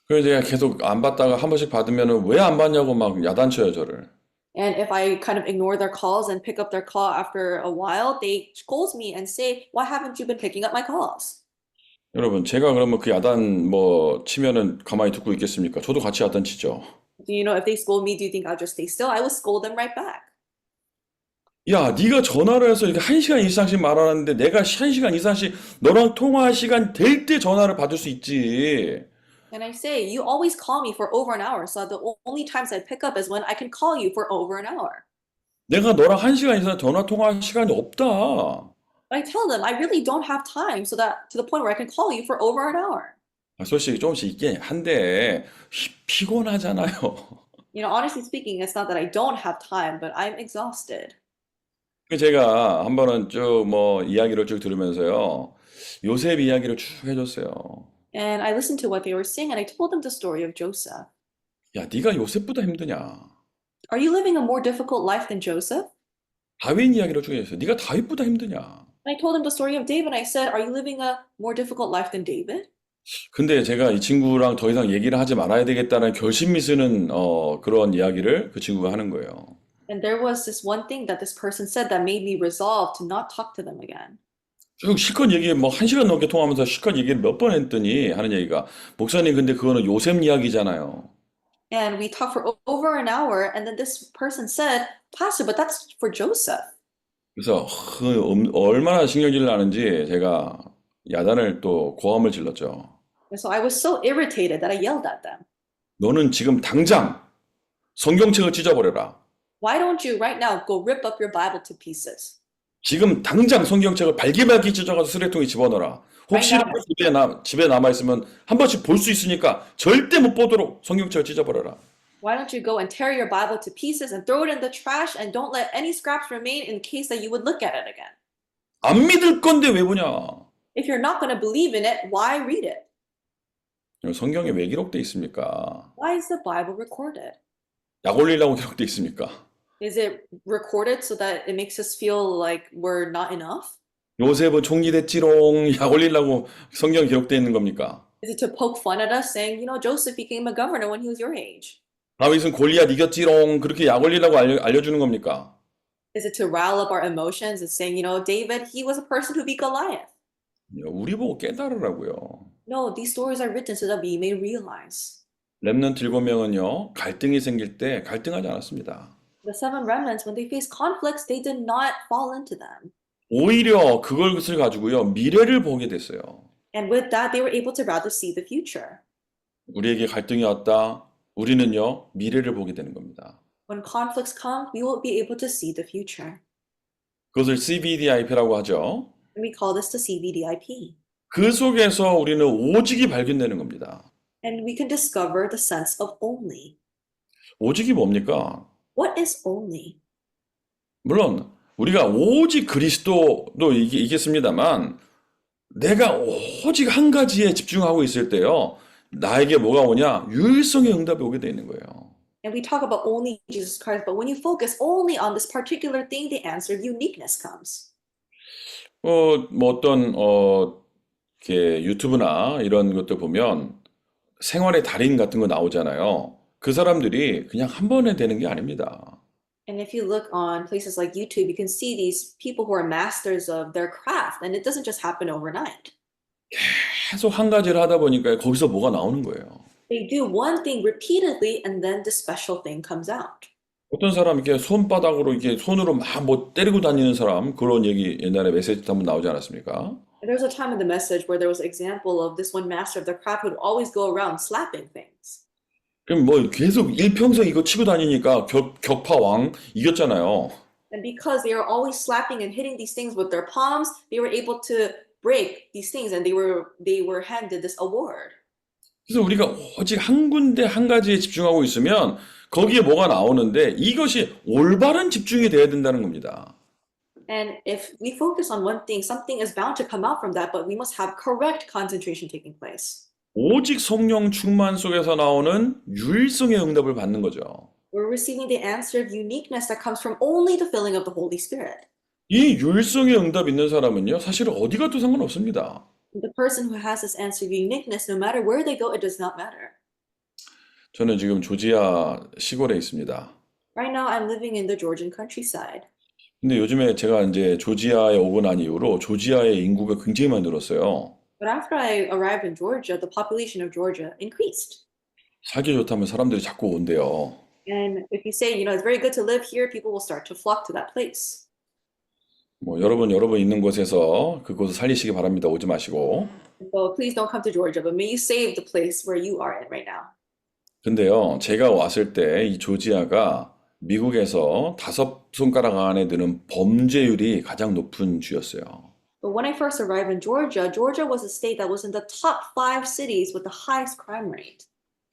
그래서 제가 계속 안 받다가 한 번씩 받으면은 왜 안 받냐고 막 야단쳐요, 저를. And if I kind of ignore their calls and pick up their call after a while, they scold me and say, "Why haven't you been picking up my calls?" 여러분, 제가 그러면 그 야단 뭐 치면은 가만히 듣고 있겠습니까? 저도 같이 야단 치죠. Do you know if they scold me, do you think I'll just stay still? I will scold them right back. 야, 네가 전화를 해서 이렇게 1시간 이상씩 말하는데 내가 1시간 이상씩 너랑 통화할 시간 될 때 전화를 받을 수 있지. And I say, you always call me for over an hour, so the only times I pick up is when I can call you for over an hour. 내가 너랑 1시간 이상 전화 통화할 시간이 없다. But I tell them I really don't have time, so that to the point where I can call you for over an hour. 솔직히 조금씩 있긴 한데 피곤하잖아요. You know, honestly speaking, it's not that I don't have time, but I'm exhausted. 제가 한 번은 쭉 뭐 이야기를 쭉 들으면서요. 요셉 이야기를 쭉 해줬어요. And I listened to what they were saying, and I told them the story of Joseph. 야, 네가 요셉보다 힘드냐? Are you living a more difficult life than Joseph? 다윗 이야기를 쭉 해줬어요. 네가 다윗보다 힘드냐? And I told him the story of David. I said, are you living a more difficult life than David? 근데 제가 이 친구랑 더 이상 얘기를 하지 말아야 되겠다는 결심이 쓰는 그런 이야기를 그 친구가 하는 거예요. And there was this one thing that this person said that made me resolve to not talk to them again. 쭉 실컷 얘기 뭐 1시간 넘게 통화하면서 실컷 얘기를 몇 번 했더니 하는 얘기가 목사님 근데 그거는 요셉 이야기잖아요. And we talked for over an hour, and then this person said, Pastor, but that's for Joseph. 그래서 얼마나 신경질 나는지 제가 야단을 또 고함을 질렀죠. And so I was so irritated that I yelled at them. 너는 지금 당장 성경책을 찢어버려라. Why don't you right now go rip up your Bible to pieces? 지금 당장 성경책을 발기발기 찢어가서 쓰레통에 집어넣어라. 혹시라도 집에 남아있으면 한 번씩 볼 수 있으니까 절대 못 보도록 성경책을 찢어버려라. Why don't you go and tear your Bible to pieces and throw it in the trash and don't let any scraps remain in case that you would look at it again? 안 믿을 건데 왜 보냐? If you're not going to believe in it, why read it? 성경에 왜 기록돼 있습니까? Why is the Bible recorded? 약 올리려고 기록돼 있습니까? Is it recorded so that it makes us feel like we're not enough? 요셉은 총리 됐지롱 약 올리려고 성경에 기록돼 있는 겁니까? Is it to poke fun at us saying, you know, Joseph became a governor when he was your age? 다윗은 골리앗 이겼지롱 그렇게 약 올리려고 알려주는 겁니까? Is it to rile up our emotions and saying, you know, David, he was a person who beat Goliath? 우리 보고 깨달으라고요. No, these stories are written so that we may realize. 렘넌트 7명은요 갈등이 생길 때 갈등하지 않았습니다. The seven remnants, when they faced conflicts, they did not fall into them. 오히려 그것을 가지고요, 미래를 보게 됐어요. And with that, they were able to rather see the future. 우리에게 갈등이 왔다. 우리는요, 미래를 보게 되는 겁니다. When conflicts come, we will be able to see the future. 그것을 CVDIP라고 하죠. And we call this the CVDIP. 그 속에서 우리는 오직이 발견되는 겁니다. And we can discover the sense of only. 오직이 뭡니까? What is only? 물론 우리가 오직 그리스도도 있겠습니다만 내가 오직 한 가지에 집중하고 있을 때요. 나에게 뭐가 오냐? 유일성의 응답이 오게 돼 있는 거예요. And we talk about only Jesus Christ, but when you focus only on this particular thing, the answer uniqueness comes. 이렇게 유튜브나 이런 것들 보면 생활의 달인 같은 거 나오잖아요. 그 사람들이 그냥 한 번에 되는 게 아닙니다. And if you look on places like YouTube, you can see these people who are masters of their craft, and it doesn't just happen overnight. 계속 한 가지를 하다 보니까 거기서 뭐가 나오는 거예요. They do one thing repeatedly, and then the special thing comes out. 어떤 사람 이렇게 손바닥으로 이렇게 손으로 막 뭐 때리고 다니는 사람 그런 얘기 옛날에 메시지 한번 나오지 않았습니까? And there was a time in the message where there was an example of this one master of the craft who would always go around slapping things. 그럼 뭐 계속 일평생 이거 치고 다니니까 격파왕 이겼잖아요. And because they were always slapping and hitting these things with their palms, they were able to break these things, and they were handed this award. 그래서 우리가 오직 한 군데 한 가지에 집중하고 있으면 거기에 뭐가 나오는데 이것이 올바른 집중이 돼야 된다는 겁니다. And if we focus on one thing, something is bound to come out from that, but we must have correct concentration taking place. 오직 성령 충만 속에서 나오는 유일성의 응답을 받는 거죠. We're receiving the answer of uniqueness that comes from only the filling of the Holy Spirit. 이 유일성의 응답 있는 사람은요, 사실 어디 가도 상관없습니다. The person who has this answer of uniqueness, no matter where they go, it does not matter. 저는 지금 조지아 시골에 있습니다. Right now, I'm living in the Georgian countryside. 근데 요즘에 제가 이제 조지아에 오고 난 이후로 조지아의 인구가 굉장히 많이 늘었어요. But after I arrived in Georgia, the population of Georgia increased. 살기 좋다면 사람들이 자꾸 온대요. And if you say, it's very good to live here, people will start to flock to that place. 뭐 여러분 있는 곳에서 그곳을 살리시기 바랍니다. 오지 마시고. So please don't come to Georgia, but may you save the place where you are in right now. 근데요, 제가 왔을 때 이 조지아가 미국에서 5손가락 안에 드는 범죄율이 가장 높은 주였어요. But when I first arrived in Georgia, Georgia was a state that was in the top 5 cities with the highest crime rate.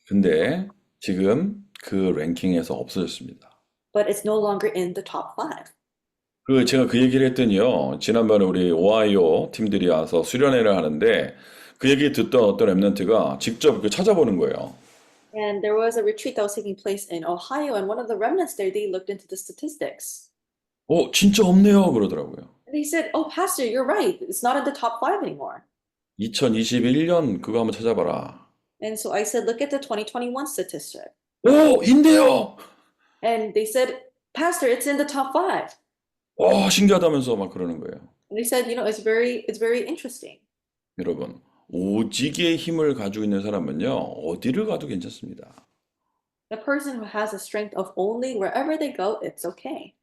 근데 지금 그 랭킹에서 없어졌습니다. But it's no longer in the top 5. 제가 그 얘기를 했더니요, 지난번에 우리 오하이오 팀들이 와서 수련회를 하는데 그 얘기 듣던 어떤 랩런트가 직접 찾아보는 거예요. And there was a retreat that was taking place in Ohio, and one of the remnants there, they looked into the statistics. 진짜 없네요. 그러더라고요. And they said, "Oh, Pastor, you're right. It's not in the top 5 anymore." 2021년 그거 한번 찾아봐라. And so I said, "Look at the 2021 statistic." 있네요. And they said, "Pastor, it's in the top 5." 신기하다면서 막 그러는 거예요. And they said, it's very interesting. 여러분, 오직의 힘을 가지고 있는 사람은요, 어디를 가도 괜찮습니다. The person who has the strength of only, wherever they go, it's okay.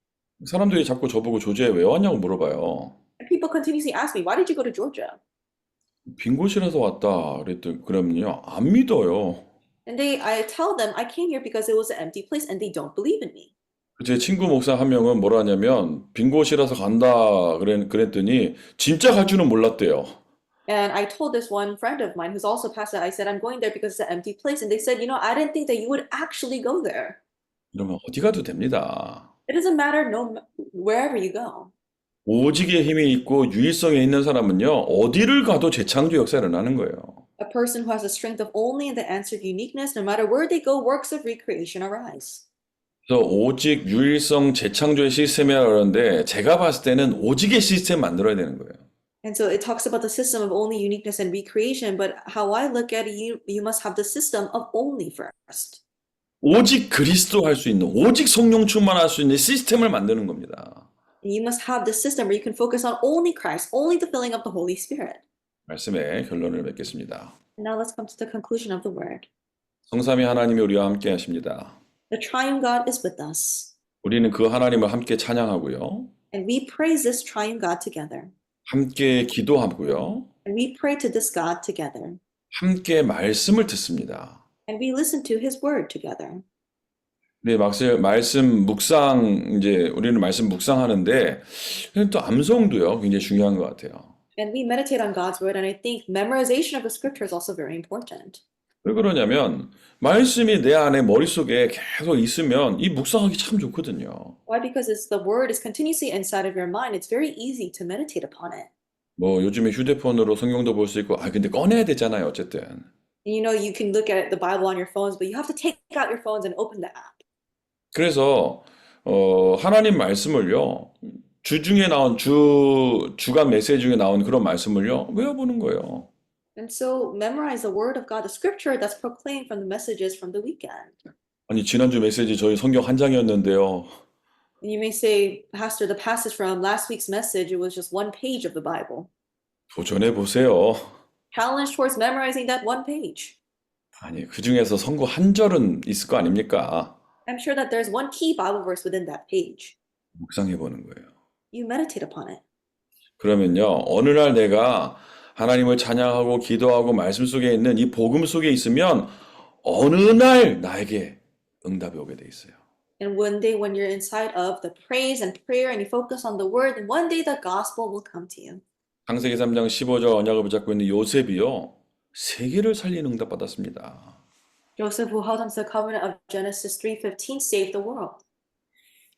사람들이 자꾸 저보고 조지아에 왜 왔냐고 물어봐요. And people continuously ask me, "Why did you go to Georgia?" 빈 곳이라서 왔다. 그러면요, 안 믿어요. And I tell them I came here because it was an empty place, and they don't believe in me. 제 친구 목사 한 명은 뭐라 하냐면 빈 곳이라서 간다 그랬더니 진짜 갈 줄은 몰랐대요. And I told this one friend of mine who's also pastor, I said, "I'm going there because it's an empty place." And they said, "I didn't think that you would actually go there." 이러면 어디 가도 됩니다. It doesn't matter wherever you go. 오직의 힘이 있고 유일성에 있는 사람은요, 어디를 가도 재창조 역사가 일어나는 거예요. A person who has the strength of only and the answer of uniqueness, no matter where they go, works of recreation arise. 그래서 오직 유일성 재창조의 시스템이라고 하는데 제가 봤을 때는 오직의 시스템 만들어야 되는 거예요. And so it talks about the system of only uniqueness and recreation, but how I look at it, you must have the system of only first. 오직 그리스도 할 수 있는, 오직 성령 충만할 수 있는 시스템을 만드는 겁니다. And you must have this system where you can focus on only Christ, only the filling of the Holy Spirit. 말씀의 결론을 맺겠습니다. And now let's come to the conclusion of the word. 성삼위 하나님이 우리와 함께 하십니다. The triune God is with us. 우리는 그 하나님을 함께 찬양하고요. And we praise this triune God together. 함께 기도하고요. And we pray to this God together. 함께 말씀을 듣습니다. And we listen to his word together. 네, 말씀 묵상, 이제 우리는 말씀 묵상하는데, 또 암송도요, 굉장히 중요한 것 같아요. And we meditate on God's word, and I think memorization of the scripture is also very important. 왜 그러냐면, 말씀이 내 안에 머릿속에 계속 있으면 이 묵상하기 참 좋거든요. Why? Because the word is continuously inside of your mind. It's very easy to meditate upon it. 뭐 요즘에 휴대폰으로 성경도 볼 수 있고, 근데 꺼내야 되잖아요, 어쨌든. And you can look at the Bible on your phones, but you have to take out your phones and open the app. 그래서 하나님 말씀을요, 주간 메시지 중에 나온 그런 말씀을요, 외워보는 거예요. And so memorize the word of God, the scripture that's proclaimed from the messages from the weekend. 아니, 지난주 메시지 저희 성경 한 장이었는데요. And you may say, Pastor, the passage from last week's message, it was just one page of the Bible. 도전해 보세요. Challenge towards memorizing that one page. 아니, 그 중에서 선구 한 절은 있을 거 아닙니까? I'm sure that there's one key Bible verse within that page. 묵상해 보는 거예요. You meditate upon it. 그러면요, 어느 날 내가 하나님을 찬양하고 기도하고 말씀 속에 있는 이 복음 속에 있으면 어느 날 나에게 응답이 오게 돼 있어요. And one day when you're inside of the praise and prayer and you focus on the word, then one day the gospel will come to you. 창세기 3장 15절 언약을 붙잡고 있는 요셉이요, 세계를 살리는 응답 받았습니다. Joseph, who held onto the covenant of Genesis 3:15, saved the world.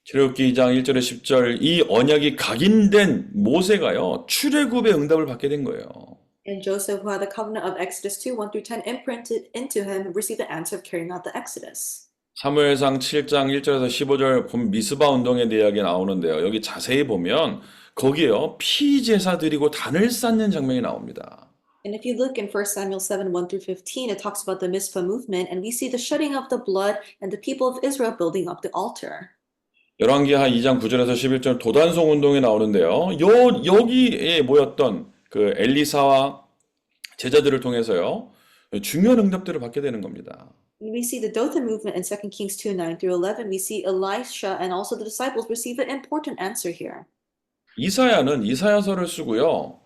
출애굽기 2장 1절에 10절 이 언약이 각인된 모세가요, 출애굽의 응답을 받게 된 거예요. And Joseph, who had the covenant of Exodus 2:1-10 imprinted into him, received the answer of carrying out the Exodus. 사무엘상 7장 1절에서 15절 보면 미스바 운동에 대한 이야기 나오는데요. 여기 자세히 보면 거기에요, 피 제사 드리고 단을 쌓는 장면이 나옵니다. And if you look in 1 Samuel 7:1-15, it talks about the Mizpah movement, and we see the shedding of the blood and the people of Israel building up the altar. 열왕기하 2장 9절에서 11절 도단송 운동에 나오는데요. 여기에 모였던 그 엘리사와 제자들을 통해서요, 중요한 응답들을 받게 되는 겁니다. When we see the Dothan movement in 2 Kings 2:9-11, we see Elisha and also the disciples receive an important answer here. 이사야는 이사야서를 쓰고요,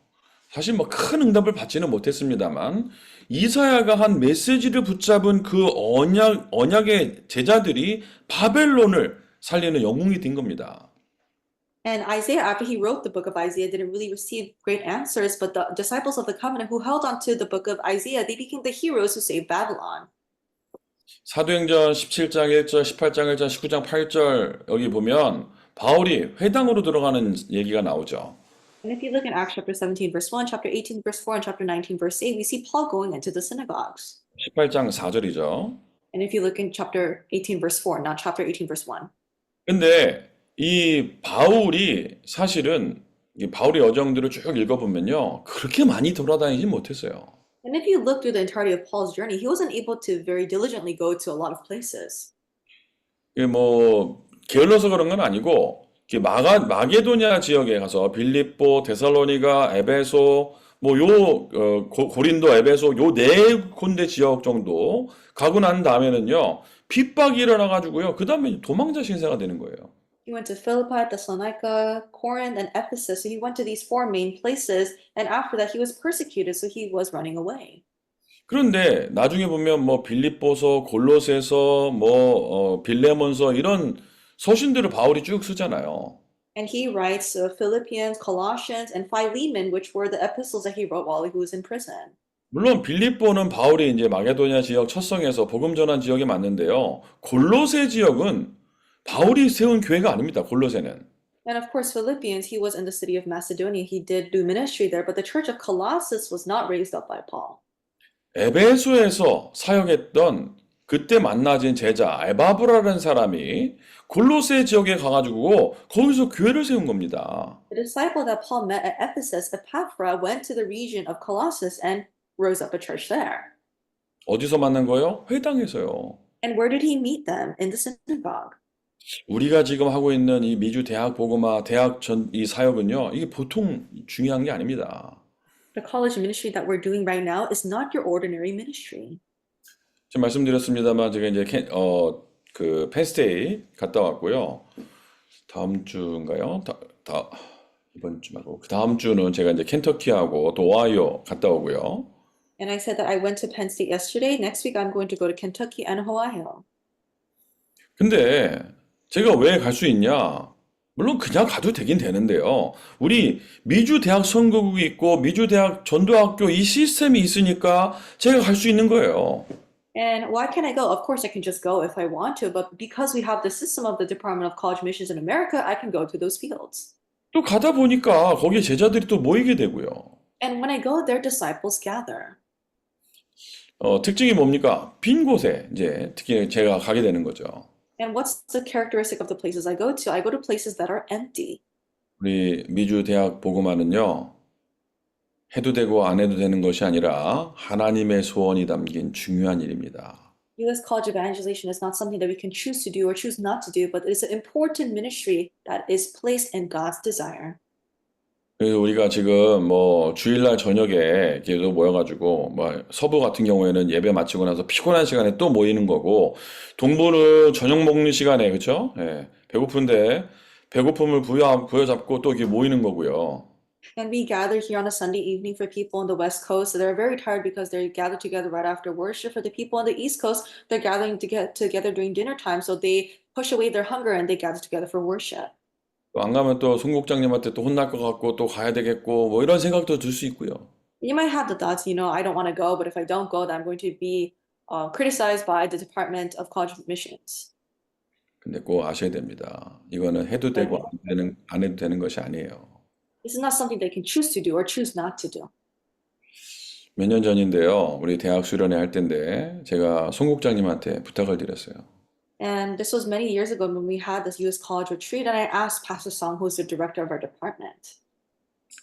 사실 뭐 큰 응답을 받지는 못했습니다만 이사야가 한 메시지를 붙잡은 그 언약의 제자들이 바벨론을 살리는 영웅이 된 겁니다. And Isaiah, after he wrote the book of Isaiah, didn't really receive great answers, but the disciples of the covenant who held on to the book of Isaiah, they became the heroes who saved Babylon. 사도행전 17장 1절, 18장 1절, 19장 8절 여기 보면 바울이 회당으로 들어가는 얘기가 나오죠. And if you look in Acts chapter 17, verse 1, chapter 18, verse 4, and chapter 19, verse 8, we see Paul going into the synagogues. 18장 4절이죠. And if you look in chapter 18, verse 4, not chapter 18, verse 1. 근데 이 바울이 사실은 이 바울의 여정들을 쭉 읽어보면요, 그렇게 많이 돌아다니지 못했어요. And if you look through the entirety of Paul's journey, he wasn't able to very diligently go to a lot of places. 이게 뭐 게을러서 그런 건 아니고 마게도냐 지역에 가서 빌립보, 데살로니가, 에베소, 고린도, 에베소 요 네 군데 지역 정도 가고 난 다음에는요, 핍박이 일어나가지고요, 그 다음에 도망자 신세가 되는 거예요. He went to Philippi, Thessalonica, Corinth, and Ephesus. So he went to these four main places, and after that he was persecuted, so he was running away. 그런데 나중에 보면 뭐 빌립보서, 골로새서, 빌레몬서 이런 서신들을 바울이 쭉 쓰잖아요. And he writes Philippians, Colossians, and Philemon, which were the epistles that he wrote while he was in prison. 물론 빌립보는 바울이 이제 마게도냐 지역 첫성에서 복음 전한 지역에 맞는데요. 골로새 지역은 바울이 세운 교회가 아닙니다. 골로새는. And of course, Philippians, he was in the city of Macedonia. He did do ministry there, but the church of Colossus was not raised up by Paul. 에베소에서 사역했던 그때 만나진 제자 에바브라라는 사람이 골로새 지역에 가가지고 거기서 교회를 세운 겁니다. The disciple that Paul met at Ephesus, Epaphras, went to the region of Colossus and rose up a church there. 어디서 만난 거예요? 회당에서요. And where did he meet them? In the synagogue. 우리가 지금 하고 있는 이 미주 대학 복음화 대학 이 사역은요, 이게 보통 중요한 게 아닙니다. The college ministry that we're doing right now is not your ordinary ministry. 제가 말씀드렸습니다만 제가 이제 그 펜스테이트 갔다 왔고요. 다음 주인가요? 이번 주 말고 그 다음 주는 제가 이제 켄터키하고 또 오하이오 갔다 오고요. And I said that I went to Penn State yesterday. Next week, I'm going to go to Kentucky and Ohio. 근데 제가 왜 갈 수 있냐? 물론 그냥 가도 되긴 되는데요. 우리 미주 대학 선거국이 있고 미주 대학 전도학교 이 시스템이 있으니까 제가 갈 수 있는 거예요. And why can't I go? Of course, I can just go if I want to, but because we have the system of the Department of College Missions in America, I can go to those fields. 또 가다 보니까 거기에 제자들이 또 모이게 되고요. And when I go there, disciples gather. 특징이 뭡니까? 빈 곳에 이제 특히 제가 가게 되는 거죠. And what's the characteristic of the places I go to? I go to places that are empty. 우리 미주 대학 복음화는요, 해도 되고 안 해도 되는 것이 아니라 하나님의 소원이 담긴 중요한 일입니다. U.S. college evangelization is not something that we can choose to do or choose not to do, but it is an important ministry that is placed in God's desire. 그래서 우리가 지금 뭐 주일날 저녁에 계속 모여가지고 뭐 서부 같은 경우에는 예배 마치고 나서 피곤한 시간에 또 모이는 거고 동부는 저녁 먹는 시간에 그렇죠? 예, 배고픈데 배고픔을 부여잡고 또 이렇게 모이는 거고요. And we gather here on a Sunday evening for people on the West Coast. They're very tired because they're gathered together right after worship. For the people on the East Coast, they're gathering to get together during dinner time. So they push away their hunger and they gather together for worship. 또 안 가면 또 송국장님한테 또 혼날 것 같고 또 가야 되겠고 뭐 이런 생각도 들 수 있고요. You might have the thoughts, I don't want to go, but if I don't go, then I'm going to be criticized by the Department of College Admissions. 근데 꼭 아셔야 됩니다. 이거는 해도 되고 안 해도 되는 것이 아니에요. This is not something they can choose to do or choose not to do. 몇 년 전인데요. 우리 대학 수련회 할 때인데 제가 송국장님한테 부탁을 드렸어요. And this was many years ago when we had this U.S. college retreat, and I asked Pastor Song, who's the director of our department.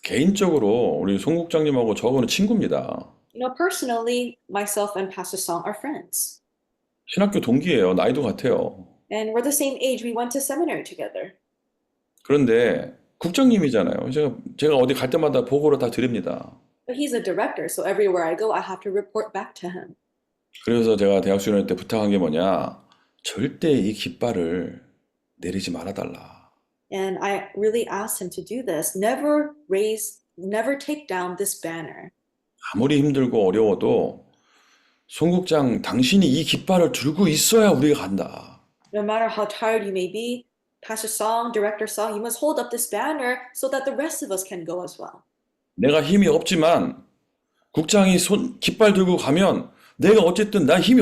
개인적으로 우리 송국장님하고 저하고는 친구입니다. Personally, myself and Pastor Song are friends. 신학교 동기예요. 나이도 같아요. And we're the same age. We went to seminary together. 그런데 국장님이잖아요. 제가 어디 갈 때마다 보고를 다 드립니다. But he's a director, so everywhere I go, I have to report back to him. 그래서 제가 대학 수련회 때 부탁한 게 뭐냐? 절대 이 깃발을 내리지 말아달라. And I really asked him to do this. Never take down this banner. 아무리 힘들고 어려워도 송국장 당신이 이 깃발을 들고 있어야 우리가 간다. No matter how tired you may be, Pastor Song, Director Song, you must hold up this banner so that the rest of us can go as well. 내가 힘이 없지만 국장이 깃발 들고 가면 내가 어쨌든 나 힘이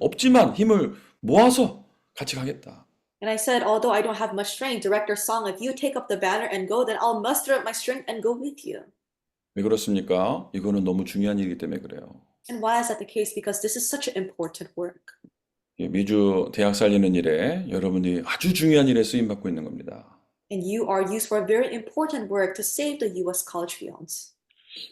없지만 힘을 모아서 같이 가겠다. And I said, although I don't have much strength, Director Song, if you take up the banner and go, then I'll muster up my strength and go with you. 왜 그렇습니까? 이거는 너무 중요한 일이기 때문에 그래요. And why is that the case? Because this is such an important work. 미주 대학 살리는 일에 여러분이 아주 중요한 일에 쓰임 받고 있는 겁니다. And you are used for a very important work to save the U.S. college fields.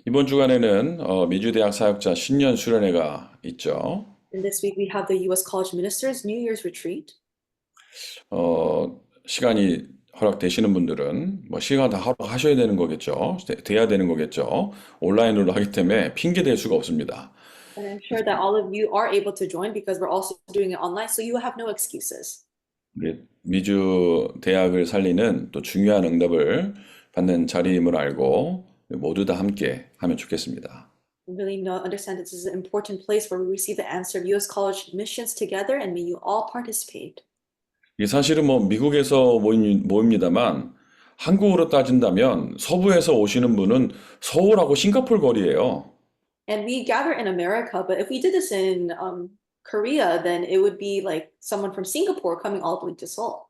이번 주간에는 미주 대학 사역자 신년 수련회가 있죠. And this week we have the U.S. College Ministers New Year's Retreat. 시간이 허락되시는 분들은 뭐 시간 다 허락하셔야 되는 거겠죠. 돼야 되는 거겠죠. 온라인으로 하기 때문에 핑계 댈 수가 없습니다. And I'm sure that all of you are able to join because we're also doing it online, so you have no excuses. 우리 미주 대학을 살리는 또 중요한 응답을 받는 자리임을 알고 모두 다 함께 하면 좋겠습니다. Really understand that this is an important place where we receive the answer of U.S. college admissions together, and may you all participate. 이 사실은 뭐 미국에서 모입니다만 한국으로 따진다면 서부에서 오시는 분은 서울하고 싱가포르 거리예요. And we gather in America, but if we did this in Korea, then it would be like someone from Singapore coming all the way to Seoul.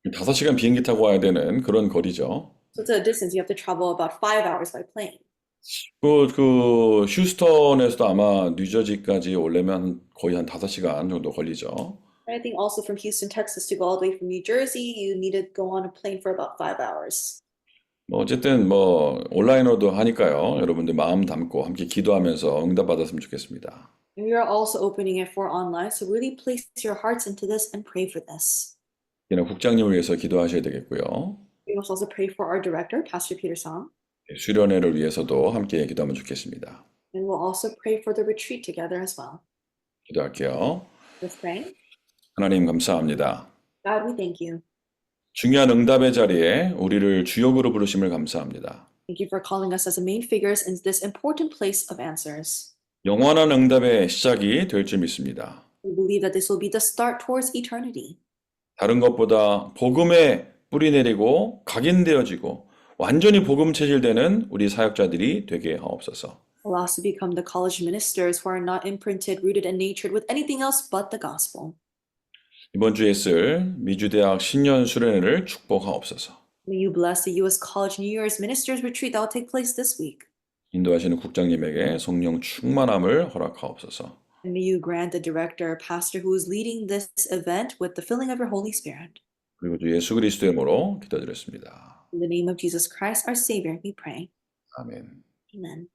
5시간 비행기 타고 와야 되는 그런 거리죠. So it's a distance you have to travel about 5 hours by plane. 그 휴스턴에서도 아마 뉴저지까지 오려면 거의 한 5시간 정도 걸리죠. I think also from Houston, Texas to go all the way from New Jersey, you need to go on a plane for about 5 hours. 뭐 어쨌든 뭐 온라인으로도 하니까요. 여러분들 마음 담고 함께 기도하면서 응답 받았으면 좋겠습니다. And we are also opening it for online, so really place your hearts into this and pray for this. 이는 국장님을 위해서 기도하셔야 되겠고요. We must also pray for our director, Pastor Peter Song. 수련회를 위해서도 함께 기도하면 좋겠습니다. And we'll also pray for the retreat together as well. 기도할게요. Let's pray. 하나님 감사합니다. God, we thank you. 중요한 응답의 자리에 우리를 주역으로 부르심을 감사합니다. Thank you for calling us as main figures in this important place of answers. 영원한 응답의 시작이 될 줄 믿습니다. We believe that this will be the start towards eternity. 다른 것보다 복음에 뿌리 내리고 각인되어지고 완전히 복음 체질되는 우리 사역자들이 되게 하옵소서. Allow us to become the college ministers who are not imprinted, rooted, and natured with anything else but the gospel. 이번 주에 있을 미주대학 신년 수련회를 축복하옵소서. May you bless the U.S. College New Year's Ministers Retreat that will take place this week. 인도하시는 국장님에게 성령 충만함을 허락하옵소서. And may you grant the director, pastor who is leading this event with the filling of your Holy Spirit. 그리고 주 예수 그리스도의 이름으로 기도드렸습니다. In the name of Jesus Christ, our Savior, we pray. 아멘. Amen.